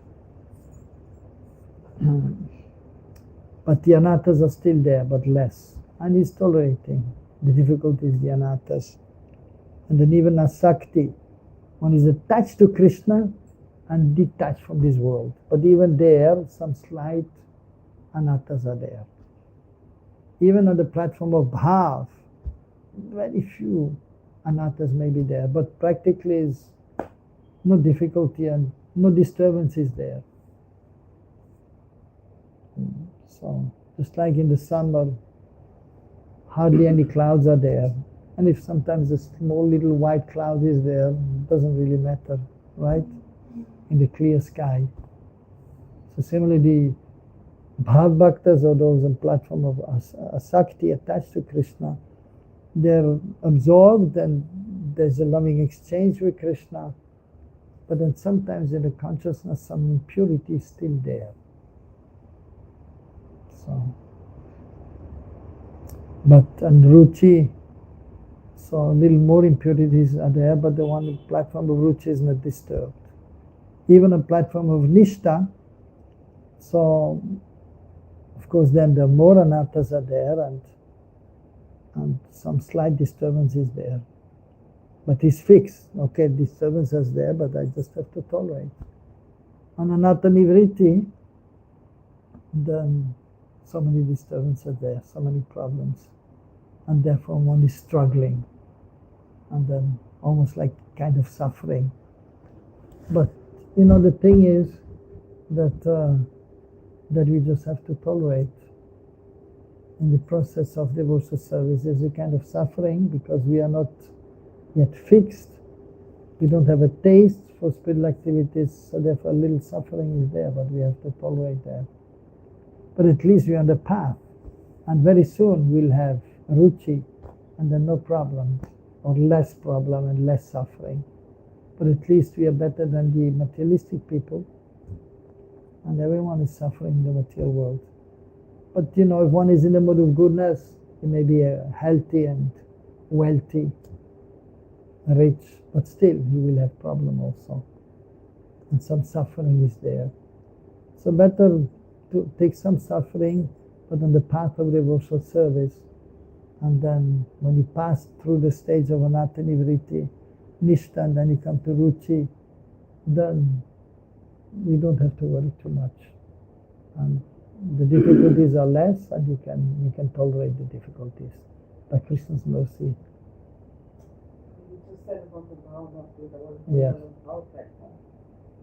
But the anattas are still there, but less. And he's tolerating the difficulties, the anattas. And then even asakti, one is attached to Krishna and detached from this world. But even there, some slight anattas are there. Even on the platform of bhav, very few anattas may be there, but practically is no difficulty and no disturbance is there. So, just like in the summer, hardly any clouds are there. And if sometimes a small little white cloud is there, it doesn't really matter, right? In the clear sky. So similarly, bhav bhaktas, or those on platform of asakti, attached to Krishna, they're absorbed and there's a loving exchange with Krishna. But then sometimes in the consciousness, some impurity is still there. So, but and ruchi, so a little more impurities are there, but the one platform of ruchi is not disturbed. Even a platform of nishta, so of course then the more anattas are there, and and some slight disturbance is there. But it's fixed. Okay, disturbance is there, but I just have to tolerate. On another nivriti, then so many disturbances are there, so many problems. And therefore one is struggling. And then almost like kind of suffering. But the thing is that we just have to tolerate. In the process of devotional service, there's a kind of suffering because we are not yet fixed. We don't have a taste for spiritual activities, so therefore a little suffering is there, but we have to tolerate that. But at least we're on the path, and very soon we'll have ruchi, and then no problem, or less problem and less suffering. But at least we are better than the materialistic people, and everyone is suffering in the material world. But if one is in the mood of goodness, he may be healthy and wealthy, rich, but still he will have problem also. And some suffering is there. So better to take some suffering, but on the path of devotional service. And then when you pass through the stage of anatta nivriti, nishta, and then you come to ruchi, then you don't have to worry too much. And the difficulties are less, and you can tolerate the difficulties by Krishna's mercy. You just said about the Dharma, Yes.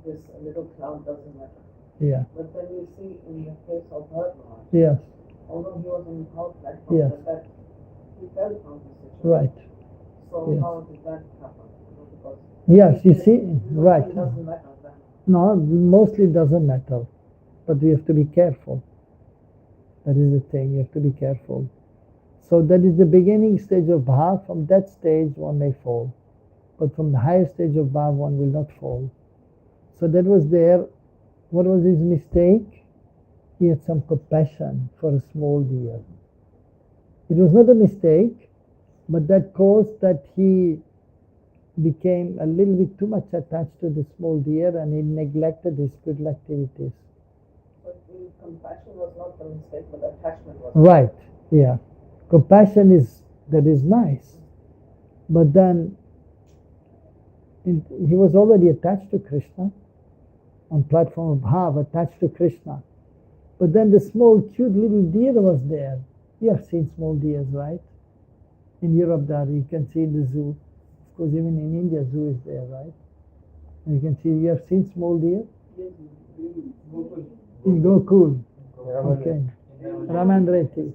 this little cloud doesn't matter. Yeah. But then you see in the case of Dharma, Yes. although he was on the cloud platform, Yes. that he fell from the situation. Right. So Yes. how did that happen? Because Yes, you see, it right. doesn't matter then. No, mostly it doesn't matter. But we have to be careful. That is the thing, you have to be careful. So that is the beginning stage of bhav. From that stage one may fall. But from the higher stage of bhav one will not fall. So that was there. What was his mistake? He had some compassion for a small deer. It was not a mistake, but that caused that he became a little bit too much attached to the small deer, and he neglected his spiritual activities. But the compassion was not the mistake, but attachment was. Right, yeah. Compassion is nice. But then he was already attached to Krishna, on platform of bhav, attached to Krishna. But then the small cute little deer was there. You have seen small deers, right? In Europe there, you can see in the zoo. Of course, even in India, zoo is there, right? And you can see, you have seen small deer? Yes, Gokul. In Gokul. Okay. Ramandreti.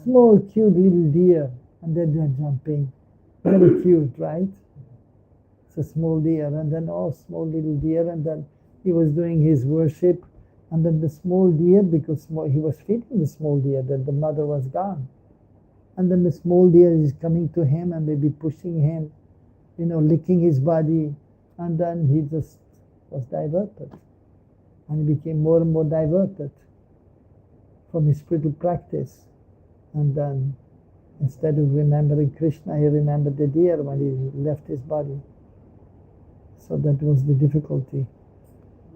Small cute little deer, and then they're jumping. Very cute, right? It's a small deer, and then small little deer, and then he was doing his worship, and then the small deer, because he was feeding the small deer, that the mother was gone. And then the small deer is coming to him and maybe pushing him, licking his body, and then he just was diverted. And he became more and more diverted from his spiritual practice. And then instead of remembering Krishna, he remembered the deer when he left his body. So that was the difficulty.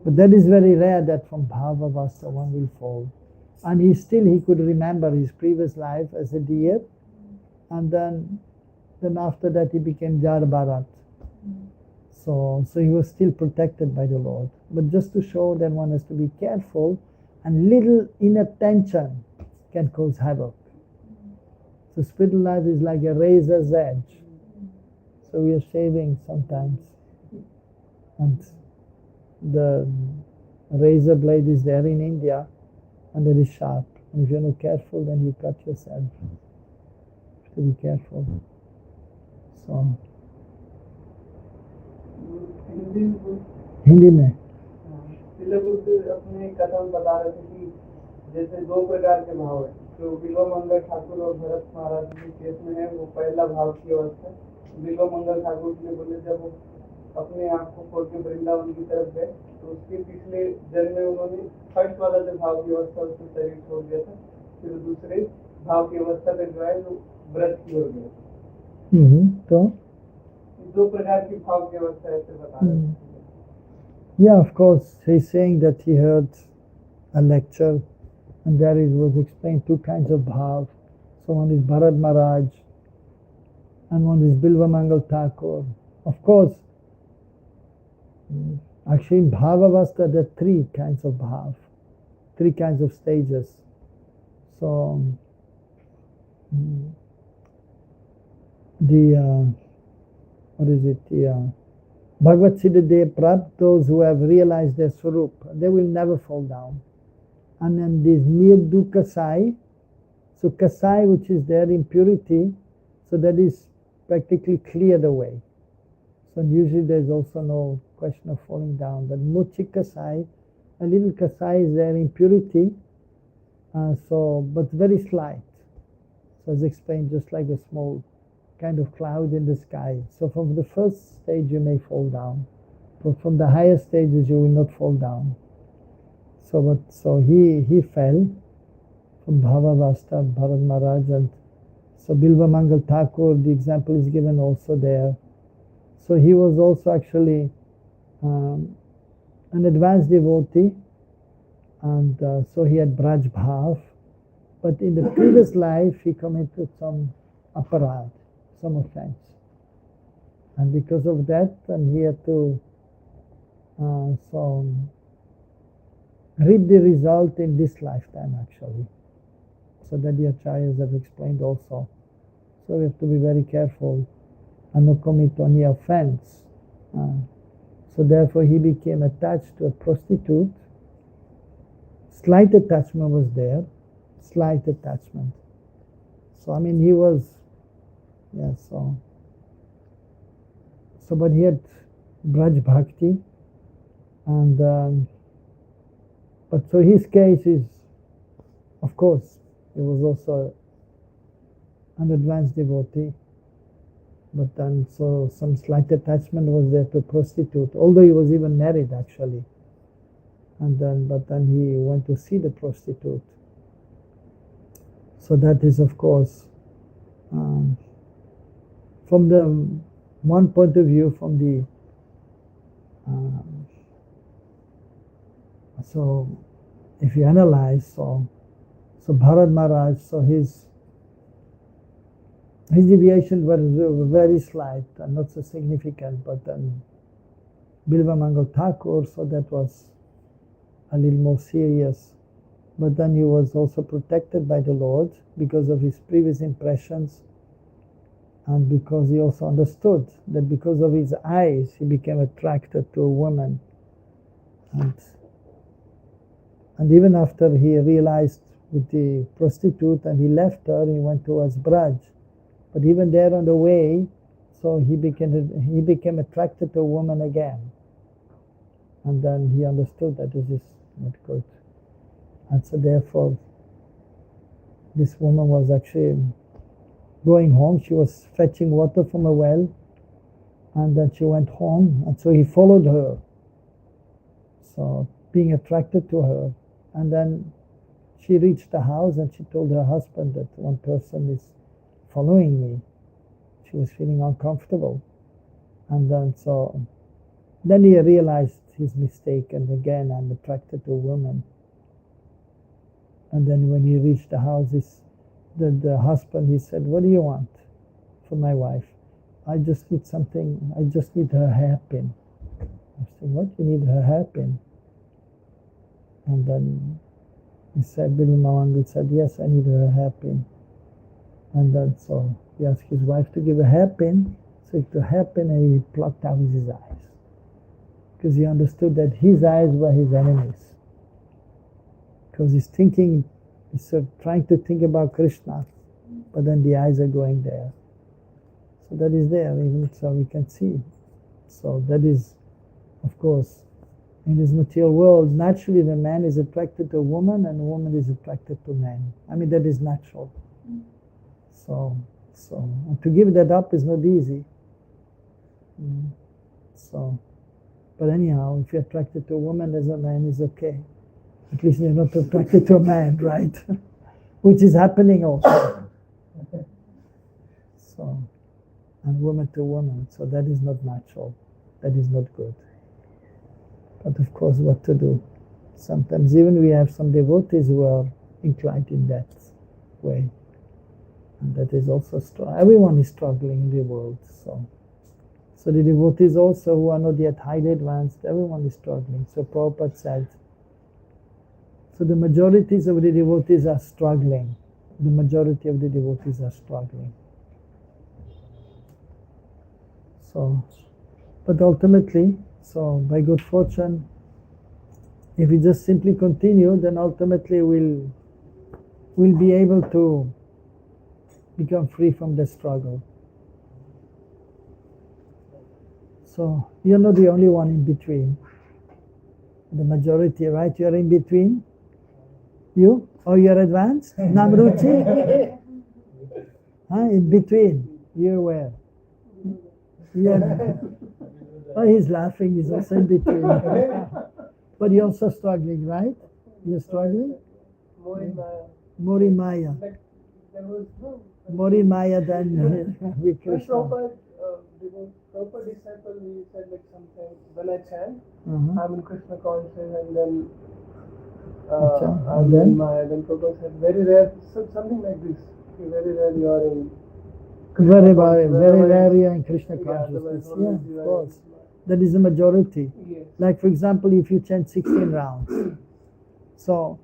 But that is very rare that from bhavavasta one will fall. And he could remember his previous life as a deer, and then after that he became Jar Bharat. So he was still protected by the Lord. But just to show that one has to be careful, and little inattention can cause havoc. So spiritual life is like a razor's edge. So we are shaving sometimes, and the razor blade is there in India, and it is sharp. And if you're not careful, then you cut yourself. You have to be careful. So Hindi में तिलकुट अपने कथन बता रहे थे कि जैसे दो प्रकार के भाव है, जो बिल्वा मंगल ठाकुर और भरत महाराज के केस में है, वो पहला भाव की अवस्था। बिल्वा मंगल ठाकुर ने बोले जब वो अपने आप को खोल के वृंदावन की तरफ गए, तो उसके पिछले जन्म में उन्होंने फर्स्ट वाला जो भाव की अवस्था उसको शरीर छोड़ दिया था, फिर दूसरे भाव की अवस्था पे जो है वो व्रत की ओर गया। तो दो प्रकार की भाव की अवस्था ऐसे बता रहे हैं। Yeah, of course. He's saying that he heard a lecture, and there it was explained two kinds of bhav. So one is Bharat Maharaj, and one is Bilva Mangal Thakur. Of course, actually in Bhavavasta there are three kinds of bhav, three kinds of stages. So the Bhagavad Siddha Prab, those who have realized their Swarup, they will never fall down. And then this Nirdu Kasai, so Kasai, which is their impurity, so that is practically cleared away. So usually there's also no question of falling down. But Muchi Kasai, a little Kasai is their impurity, but very slight. So as explained, just like a small kind of cloud in the sky. So from the first stage you may fall down, but from the higher stages you will not fall down. So he fell from Bhavavasta, Bharat Maharaj, and so Bilva Mangal Thakur, the example is given also there. So he was also actually an advanced devotee, and so he had Braj Bhav, but in the previous life he committed some aparad, some offense, and because of that, and he had to reap the result in this lifetime actually. So that the acharyas have explained also. So we have to be very careful and not commit any offense. So therefore he became attached to a prostitute. Slight attachment was there, slight attachment. So I mean he was, so but he had Braj Bhakti, and but so his case is, of course, he was also an advanced devotee, but then so some slight attachment was there to prostitute, although he was even married actually, but then he went to see the prostitute. So that is, of course, from the one point of view, from the so if you analyze, so Bharat Maharaj, so his deviation was very slight and not so significant, but then Bilva Mangal Thakur, so that was a little more serious. But then he was also protected by the Lord because of his previous impressions, and because he also understood that because of his eyes he became attracted to a woman, and even after he realized with the prostitute and he left her, he went towards Braj. But even there on the way, so he became attracted to a woman again. And then he understood that this is not good. And so therefore, this woman was actually going home. She was fetching water from a well, and then she went home, and so he followed her. So being attracted to her. And then she reached the house and she told her husband that one person is following me. She was feeling uncomfortable. And then he realized his mistake, and again, I'm attracted to a woman. And then when he reached the house, the husband, he said, what do you want for my wife? I just need something, I just need her hairpin. I said, what, you need her hairpin? And then he said, Billy Mawangal said, yes, I need her hairpin. And then so he asked his wife to give a hairpin. So he took a hairpin and he plucked out his eyes. Because he understood that his eyes were his enemies. Because he's trying to think about Krishna, but then the eyes are going there. So that is there, even so we can see. So that is, of course, in this material world, naturally the man is attracted to a woman and a woman is attracted to man. I mean, that is natural. So and to give that up is not easy. But anyhow, if you're attracted to a woman as a man, is okay. At least you're not attracted to a man, right? Which is happening also. And woman to woman, so that is not natural. That is not good. But of course, what to do? Sometimes even we have some devotees who are inclined in that way. That is also everyone is struggling in the world. So the devotees also who are not yet highly advanced, everyone is struggling. So Prabhupada said, so the majorities of the devotees are struggling. The majority of the devotees are struggling. So, but ultimately, so by good fortune, if we just simply continue, then ultimately we'll be able to become free from the struggle. So you're not the only one in between. The majority, right? You're in between. You? Or you're advanced? Namruchi? In between. You're where? Yeah. Oh, he's laughing. He's also in between. But you're also struggling, right? You're struggling? More in Maya. More in Maya. Like, there was no. More in Maya than with Krishna. Prabhupada disciple, he said like something, when I chant, I'm in Krishna consciousness, and then I'm in Maya. Then Prabhupada said, very rare, something like this. Very rare you are in Krishna very rare you are in Krishna consciousness. Yeah, of course. That is the majority. Yes. Like for example, if you chant 16 rounds, so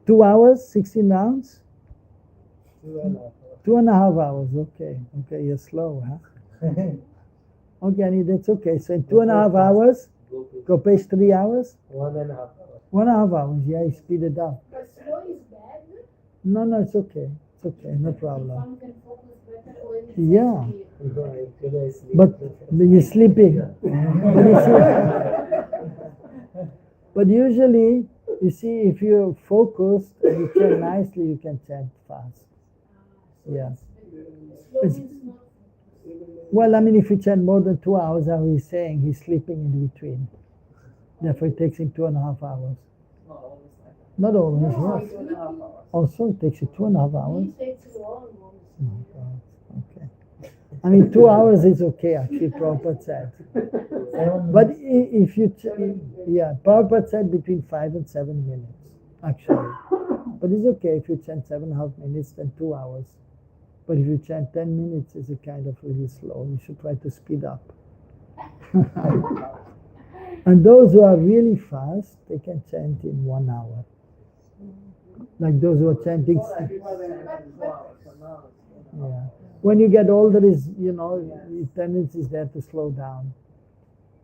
2 hours, 16 rounds? 2.5 hours, okay. Okay, you're slow, huh? Okay, that's okay. So in 2.5 hours, Gopesh 3 hours? 1.5 hours. 1.5 hours, yeah, you speed it up. But slow is bad. No, it's okay. It's okay, no problem. One can focus better or it's Yeah. Actually, I sleep. But you're sleeping. But usually, you see, if you're focused and you chant nicely, you can chant fast. Yeah. Well, I mean, if you chant more than 2 hours, how he's saying, he's sleeping in between. Therefore, it takes him 2.5 hours. Not always, yes. Also, it takes you 2.5 hours. Oh, God. Okay. I mean, 2 hours is okay, actually, Prabhupada said. But if you, Prabhupada said between 5 and 7 minutes, actually. But it's okay if you chant 7.5 minutes, then 2 hours. But if you chant 10 minutes, it's a kind of really slow. You should try to speed up. And those who are really fast, they can chant in 1 hour. Like those who are chanting. Yeah. When you get older, is the tendency is there to slow down.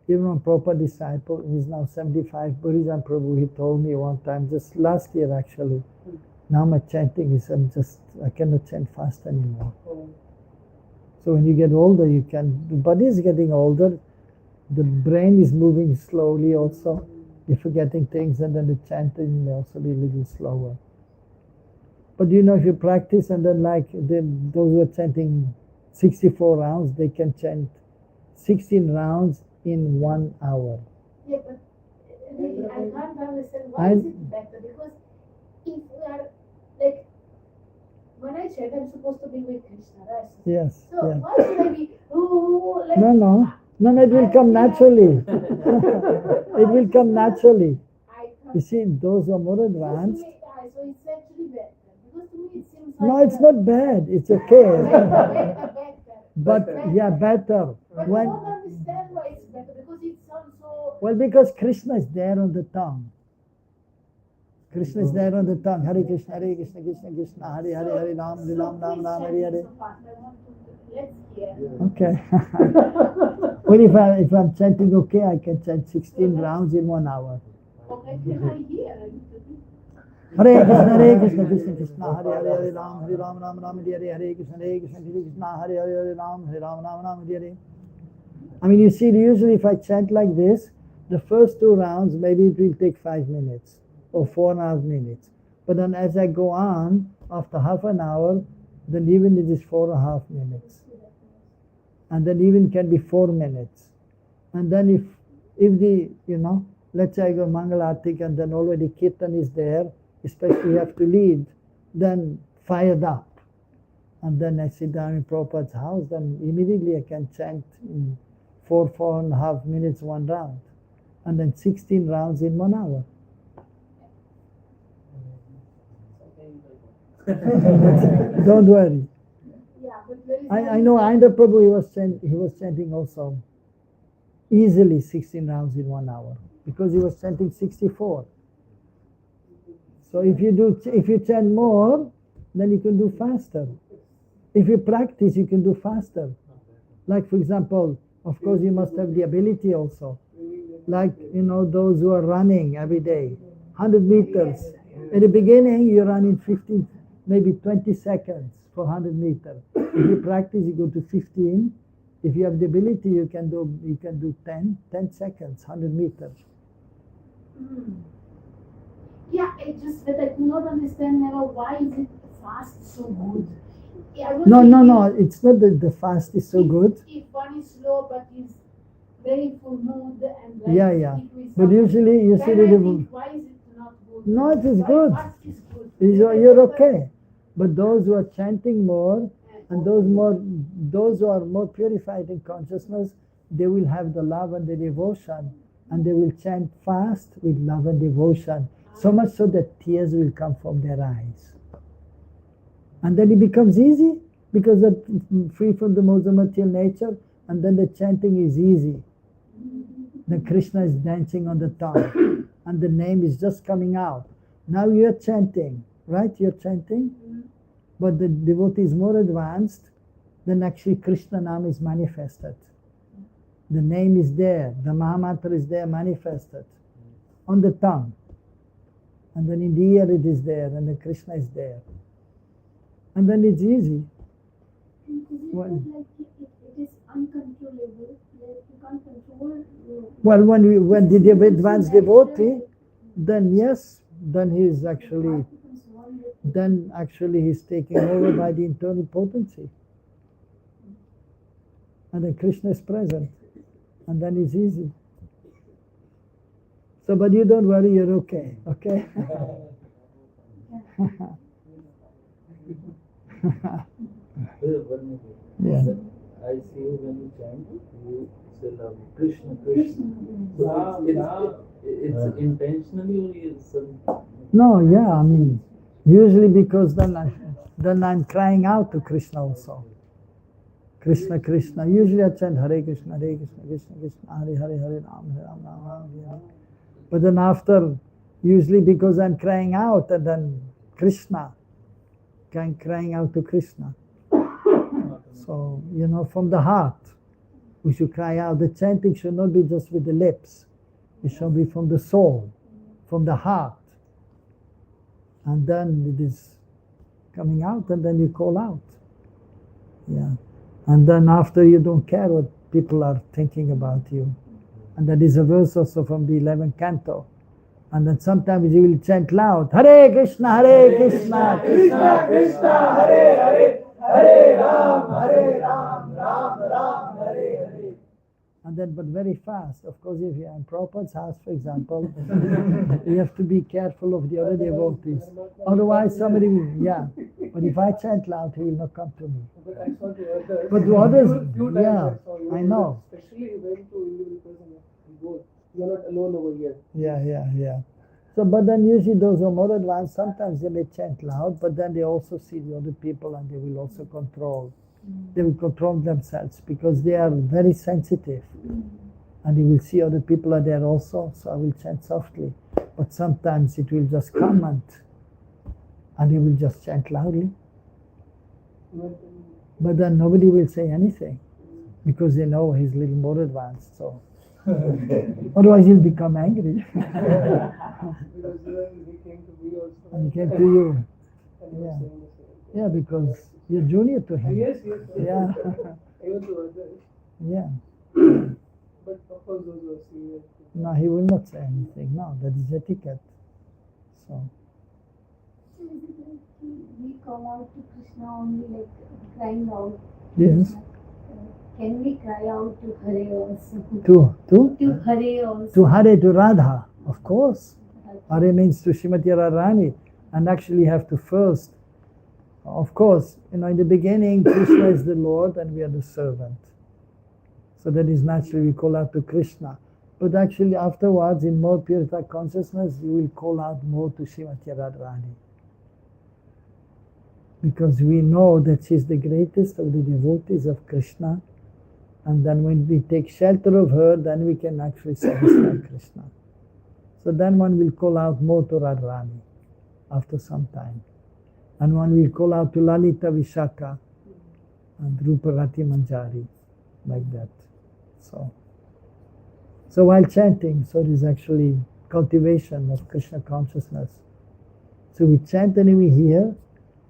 Even one proper disciple, he's now 75, Buddhism Prabhu, he told me one time, just last year actually, now my chanting is, I cannot chant fast anymore. So when you get older, the body is getting older, the brain is moving slowly also, you're forgetting things, and then the chanting may also be a little slower. But if you practice, and then those who are chanting 64 rounds, they can chant 16 rounds in 1 hour. Yeah, but really, I can't understand why is it better, because if we are like, when I chant, I'm supposed to be with Krishna, right? Yes. So Yeah. why should I be like? No, it will come naturally. It will come naturally. You see, those who are more advanced. So it's actually better, because to me it seems like. No, it's not bad. It's okay. Better. But yeah, better. But I don't understand why it's better, because it sounds so. Well, because Krishna is there on the tongue. Krishna is there on the tongue. Hare Krishna, Krishna Krishna, Hare Hare, Hare Ram, Ram Ram, Hare Hare. Let's hear. Okay. Well, if I'm chanting okay, I can chant 16 rounds in 1 hour. Okay, can I hear? Hare Krishna, Krishna Krishna, Hare Hare, Hare Ram, Ram Ram, Hare Hare, Hare Krishna, Krishna, Hare Hare, Hare Ram, Ram, Hare Hare. I mean, you see, usually if I chant like this, the first 2 rounds, maybe it will take 5 minutes or 4.5 minutes. But then as I go on, after half an hour, then even it is 4.5 minutes. And then even can be 4 minutes. And then if the, let's say I go Mangalartik and then already Kirtan is there, especially you have to lead, then fired up. And then I sit down in Prabhupada's house, then immediately I can chant in 4.5 minutes 1 round. And then 16 rounds in 1 hour. Don't worry. I know Indra Prabhu, he was chanting also easily 16 rounds in 1 hour because he was chanting 64. So if you chant more, then you can do faster. If you practice, you can do faster. Like for example, of course you must have the ability also. Like, those who are running every day, 100 meters. At the beginning, you run in 15, maybe 20 seconds for 100 meters. If you practice, you go to 15. If you have the ability, you can do 10 seconds, 100 meters. Yeah, it's just that I do not understand now why is it fast so good. No, it's not that the fast is so good. If one is slow but is very full mood and like Yeah. But usually you see why is it not good? No, it is Why good. fast is good? You're okay. But those who are chanting more and those who are more purified in consciousness, they will have the love and the devotion, and they will chant fast with love and devotion, so much so that tears will come from their eyes. And then it becomes easy because they're free from the modes of material nature, and then the chanting is easy. Then Krishna is dancing on the tongue, and the name is just coming out. Now you're chanting, right? You're chanting, but the devotee is more advanced, then actually Krishna Nam is manifested. The name is there, the Mahamantra is there manifested on the tongue. And then in the ear it is there, and the Krishna is there. And then it's easy. It is uncontrollable, like you can't control. Well, when the advanced devotee, then yes, then he is actually, he's taken over by the internal potency. And then Krishna is present. And then it's easy. So, but you don't worry, you're okay, okay? Yeah. I see when you chant, you say love Krishna, Krishna. So it's intentionally or is No, yeah, I mean, usually because then I'm crying out to Krishna also. Krishna, Krishna. Usually I chant Hare Krishna, Hare Krishna, Krishna Krishna, Hare Hare, Hare Ram, Hare Ram, Ram Ram, Hare. But then after, usually because I'm crying out, and then Krishna, I'm crying out to Krishna. So, from the heart, we should cry out. The chanting should not be just with the lips. It should be from the soul, from the heart. And then it is coming out, and then you call out. Yeah. And then after, you don't care what people are thinking about you. And that is a verse also from the 11th canto. And then sometimes you will chant loud, Hare Krishna, Krishna Krishna, Hare Hare, Hare Ram, Ram Ram, Hare Hare. And then, but very fast. Of course, if you're in Prabhupada's house, for example, you have to be careful of the other devotees. Otherwise, somebody will, yeah. But if I chant loud, he will not come to me. But I saw the others. But the others, yeah, I know. Especially when to individual person, you're not alone over here. Yeah. So, but then usually those who are more advanced, sometimes they may chant loud, but then they also see the other people and they will also control. They will control themselves because they are very sensitive. And they will see other people are there also, so I will chant softly. But sometimes it will just come and they will just chant loudly. But then nobody will say anything because they know he's a little more advanced. So otherwise he'll become angry. Because he came to me also. And he came to you. Yeah. Yeah, because you're junior to him. Yes. Yeah. Even to others. Yeah. But of course those who are serious. No, he will not say anything. No, that is etiquette. So. We call out to Krishna only like crying out. Yes. Can we cry out to Hare also? To Hare also. To Hare, to Radha, of course. Hare means to Srimati Radharani. And actually you have to first, of course, in the beginning, Krishna is the Lord and we are the servant. So that is naturally we call out to Krishna. But actually afterwards, in more purified consciousness, you will call out more to Srimati Radharani. because we know that she's the greatest of the devotees of Krishna, and then when we take shelter of her, then we can actually satisfy Krishna. So then one will call out more to Radharani after some time. And one will call out to Lalita Vishaka and Rupavati Manjari, like that. So while chanting, so it is actually cultivation of Krishna consciousness. So we chant and we hear,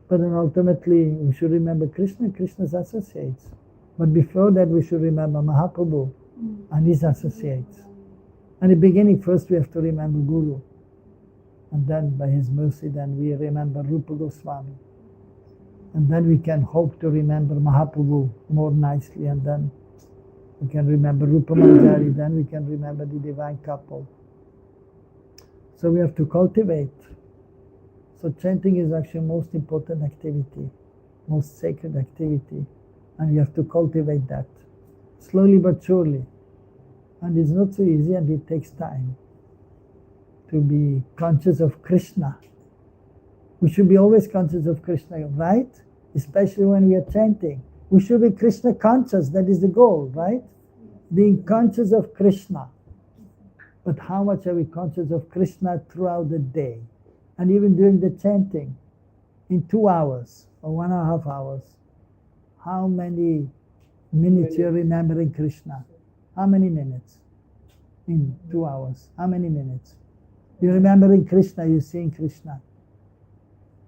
but then ultimately we should remember Krishna, Krishna's associates. But before that we should remember Mahaprabhu and his associates. And in the beginning, first we have to remember Guru. And then by his mercy, then we remember Rupa Goswami. And then we can hope to remember Mahaprabhu more nicely, and then we can remember Rupa Manjari, then we can remember the divine couple. So we have to cultivate. So chanting is actually most important activity, most sacred activity, and we have to cultivate that, slowly but surely. And it's not so easy, and it takes time to be conscious of Krishna. We should be always conscious of Krishna, right? Especially when we are chanting. We should be Krishna conscious, that is the goal, right? Being conscious of Krishna. But how much are we conscious of Krishna throughout the day? And even during the chanting, in 2 hours or 1.5 hours, how many minutes you're remembering Krishna? How many minutes? In 2 hours, how many minutes? You're remembering Krishna, you're seeing Krishna.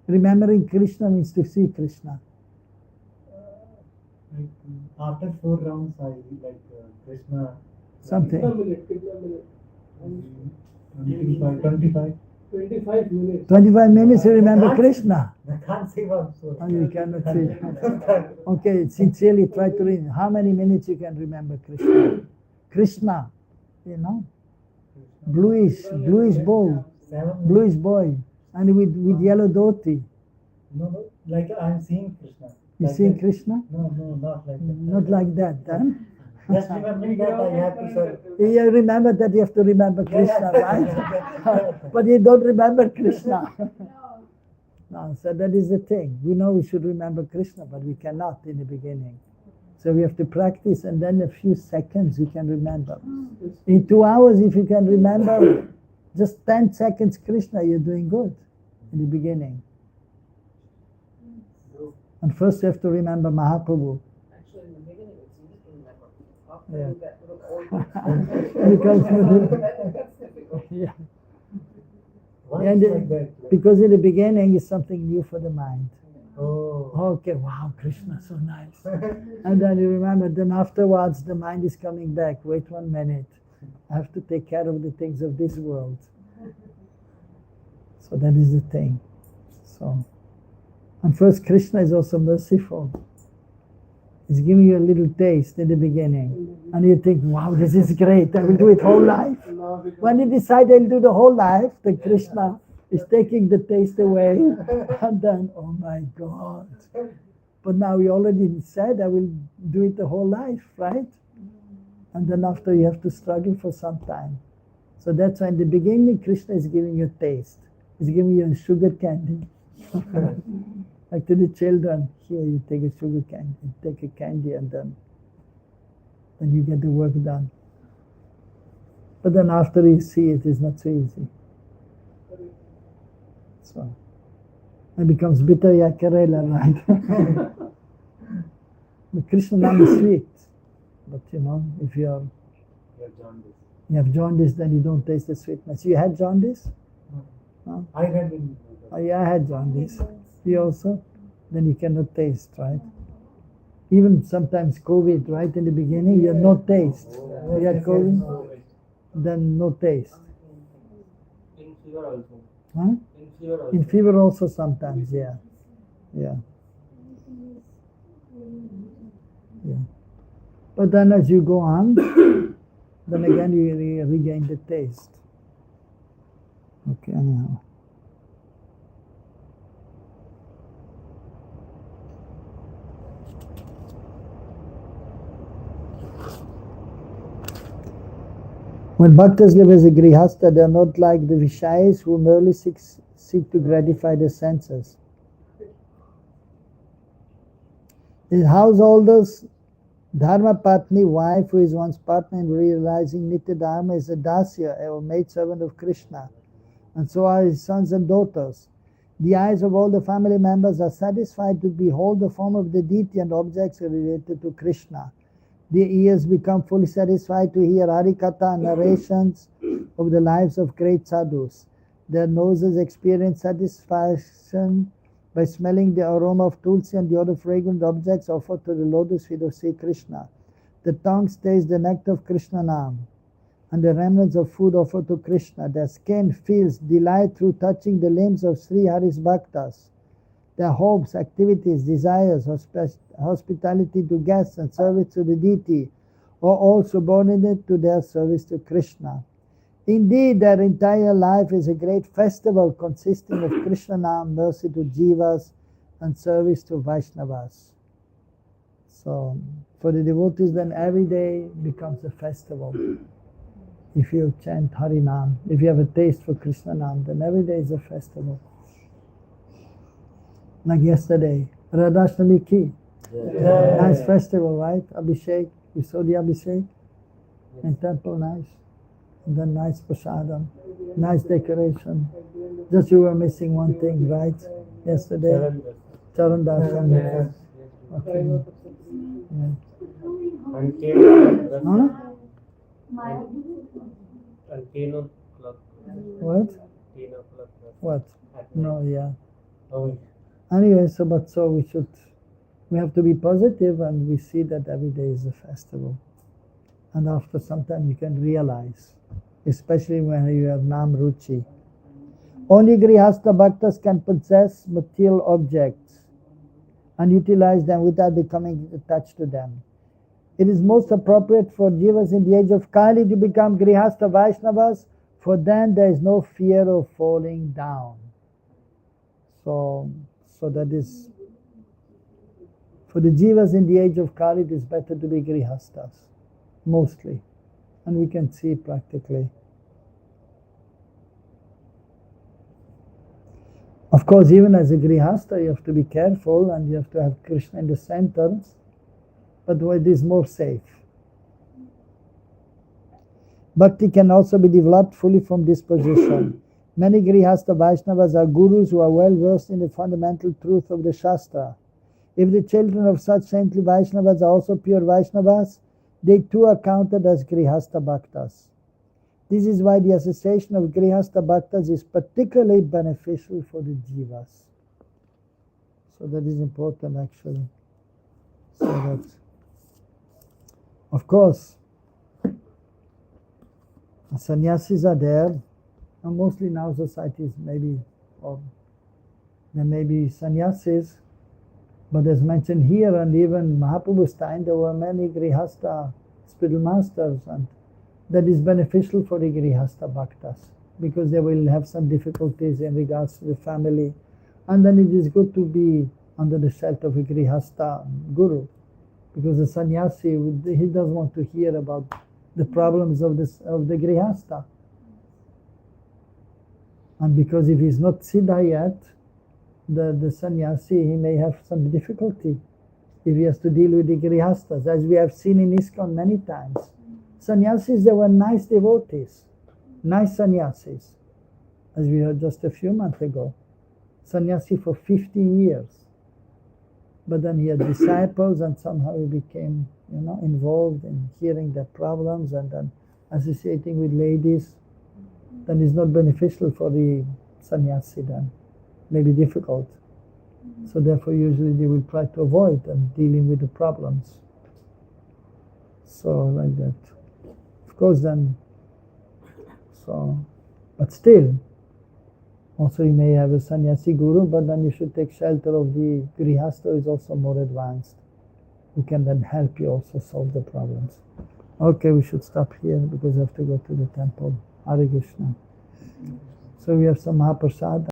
Remembering Krishna means to see Krishna. Like after 4 rounds, I Krishna. Something. 25 minutes. 25 minutes you remember Krishna. I can't see what. Oh, you cannot see. Okay, sincerely try to read. How many minutes you can remember Krishna? Krishna, you know, bluish boy, and with yellow dhoti. No, like I'm seeing Krishna. You like seeing that. Krishna? No, not like that. Not like that, huh? Just remembering that I have to serve. You remember that you have to remember Krishna, right? But you don't remember Krishna. No, so that is the thing. We know we should remember Krishna, but we cannot in the beginning. So we have to practice, and then a few seconds you can remember. In 2 hours, if you can remember just 10 seconds Krishna, you're doing good in the beginning. And first you have to remember Mahaprabhu. Actually, in the beginning, it's easy to remember. After Yeah. you get to the old that's difficult. Yeah. Why And is like that? because in the beginning it's something new for the mind. Oh. Okay, wow, Krishna, so nice. And then you remember, then afterwards the mind is coming back. Wait 1 minute. I have to take care of the things of this world. So that is the thing. So, and first Krishna is also merciful. He's giving you a little taste in the beginning. And you think, wow, this is great. I will do it whole life. When you decide I'll do the whole life, then Krishna is taking the taste away. And then, oh my God. But now you already said I will do it the whole life, right? And then after you have to struggle for some time. So that's why in the beginning Krishna is giving you a taste. He's giving you a sugar candy. Like to the children, here you take a sugar candy, take a candy, and then you get the work done. But then after you see it is not so easy. So it becomes bitter ya karela, right? The Krishna Nam is sweet. But if you have jaundice, then you don't taste the sweetness. You had jaundice? No? I had in. Oh, yeah, I had jaundice. You also? Then you cannot taste, right? Even sometimes COVID, right? In the beginning, you had no taste. You had COVID, then no taste. In fever also. Huh? In fever also. In fever also sometimes, yeah. Yeah. Yeah. But then as you go on, then again you regain the taste. Okay, anyhow. When bhaktas live as a grihastha, they are not like the Vishayas who merely seek to gratify the senses. His householders, Dharma Patni, wife who is one's partner in realizing Nitya Dharma, is a dasya, or maidservant of Krishna, and so are his sons and daughters. The eyes of all the family members are satisfied to behold the form of the deity and objects related to Krishna. Their ears become fully satisfied to hear Harikatha narrations of the lives of great sadhus. Their noses experience satisfaction by smelling the aroma of tulsi and the other fragrant objects offered to the lotus feet of Sri Krishna. The tongue tastes the nectar of Krishna Nam and the remnants of food offered to Krishna. Their skin feels delight through touching the limbs of Sri Hari's Bhaktas. Their hopes, activities, desires, hospitality to guests and service to the deity are all subordinate to their service to Krishna. Indeed, their entire life is a great festival consisting of Krishna Nam, mercy to Jivas, and service to Vaishnavas. So, for the devotees, then every day becomes a festival. If you chant Harinam, if you have a taste for Krishna Nam, then every day is a festival. Like yesterday, Radhashtami Ki. Yeah. Nice festival, right? Abhishek, you saw the Abhishek in temple, nice. And then nice prasadam, nice decoration. Just you were missing one thing, right? Yesterday, Charan Darshan. Yes. Okay. Yeah. And Huh? 10 o'clock. What? 10 o'clock. What? No, yeah. Oh, Anyway, so we have to be positive, and we see that every day is a festival. And after some time you can realize, especially when you have Nam Ruchi. Only Grihastha Bhaktas can possess material objects and utilize them without becoming attached to them. It is most appropriate for Jivas in the age of Kali to become Grihastha Vaishnavas, for then there is no fear of falling down. So that is, for the Jivas in the age of Kali, it is better to be Grihasthas, mostly. And we can see practically. Of course, even as a Grihastha, you have to be careful and you have to have Krishna in the center, but it is more safe. Bhakti can also be developed fully from this position. Many Grihastha Vaishnavas are gurus who are well versed in the fundamental truth of the Shastra. If the children of such saintly Vaishnavas are also pure Vaishnavas, they too are counted as Grihastha Bhaktas. This is why the association of Grihastha Bhaktas is particularly beneficial for the Jivas. So that is important actually. So that, of course, sannyasis are there, and mostly now societies maybe, or there may be sannyasis, but as mentioned here, and even Mahaprabhu's time, there were many Grihastha spiritual masters, and that is beneficial for the Grihastha Bhaktas, because they will have some difficulties in regards to the family, and then it is good to be under the shelter of a Grihastha guru, because the sannyasi, he doesn't want to hear about the problems of the Grihastha. And because if he's not Siddha yet, the sannyasi, he may have some difficulty if he has to deal with the Grihasthas, as we have seen in ISKCON many times. Sannyasis, they were nice devotees, nice sannyasis, as we heard just a few months ago. Sannyasi for 15 years. But then he had disciples, and somehow he became, involved in hearing their problems and then associating with ladies. Then it's not beneficial for the sannyasi then. Maybe difficult. So therefore usually they will try to avoid and dealing with the problems. So like that. Of course then, but still, also you may have a sannyasi guru, but then you should take shelter of the Grihastha who is also more advanced, who can then help you also solve the problems. Okay, we should stop here because I have to go to the temple. Hare Krishna. So we have some Mahaprasad.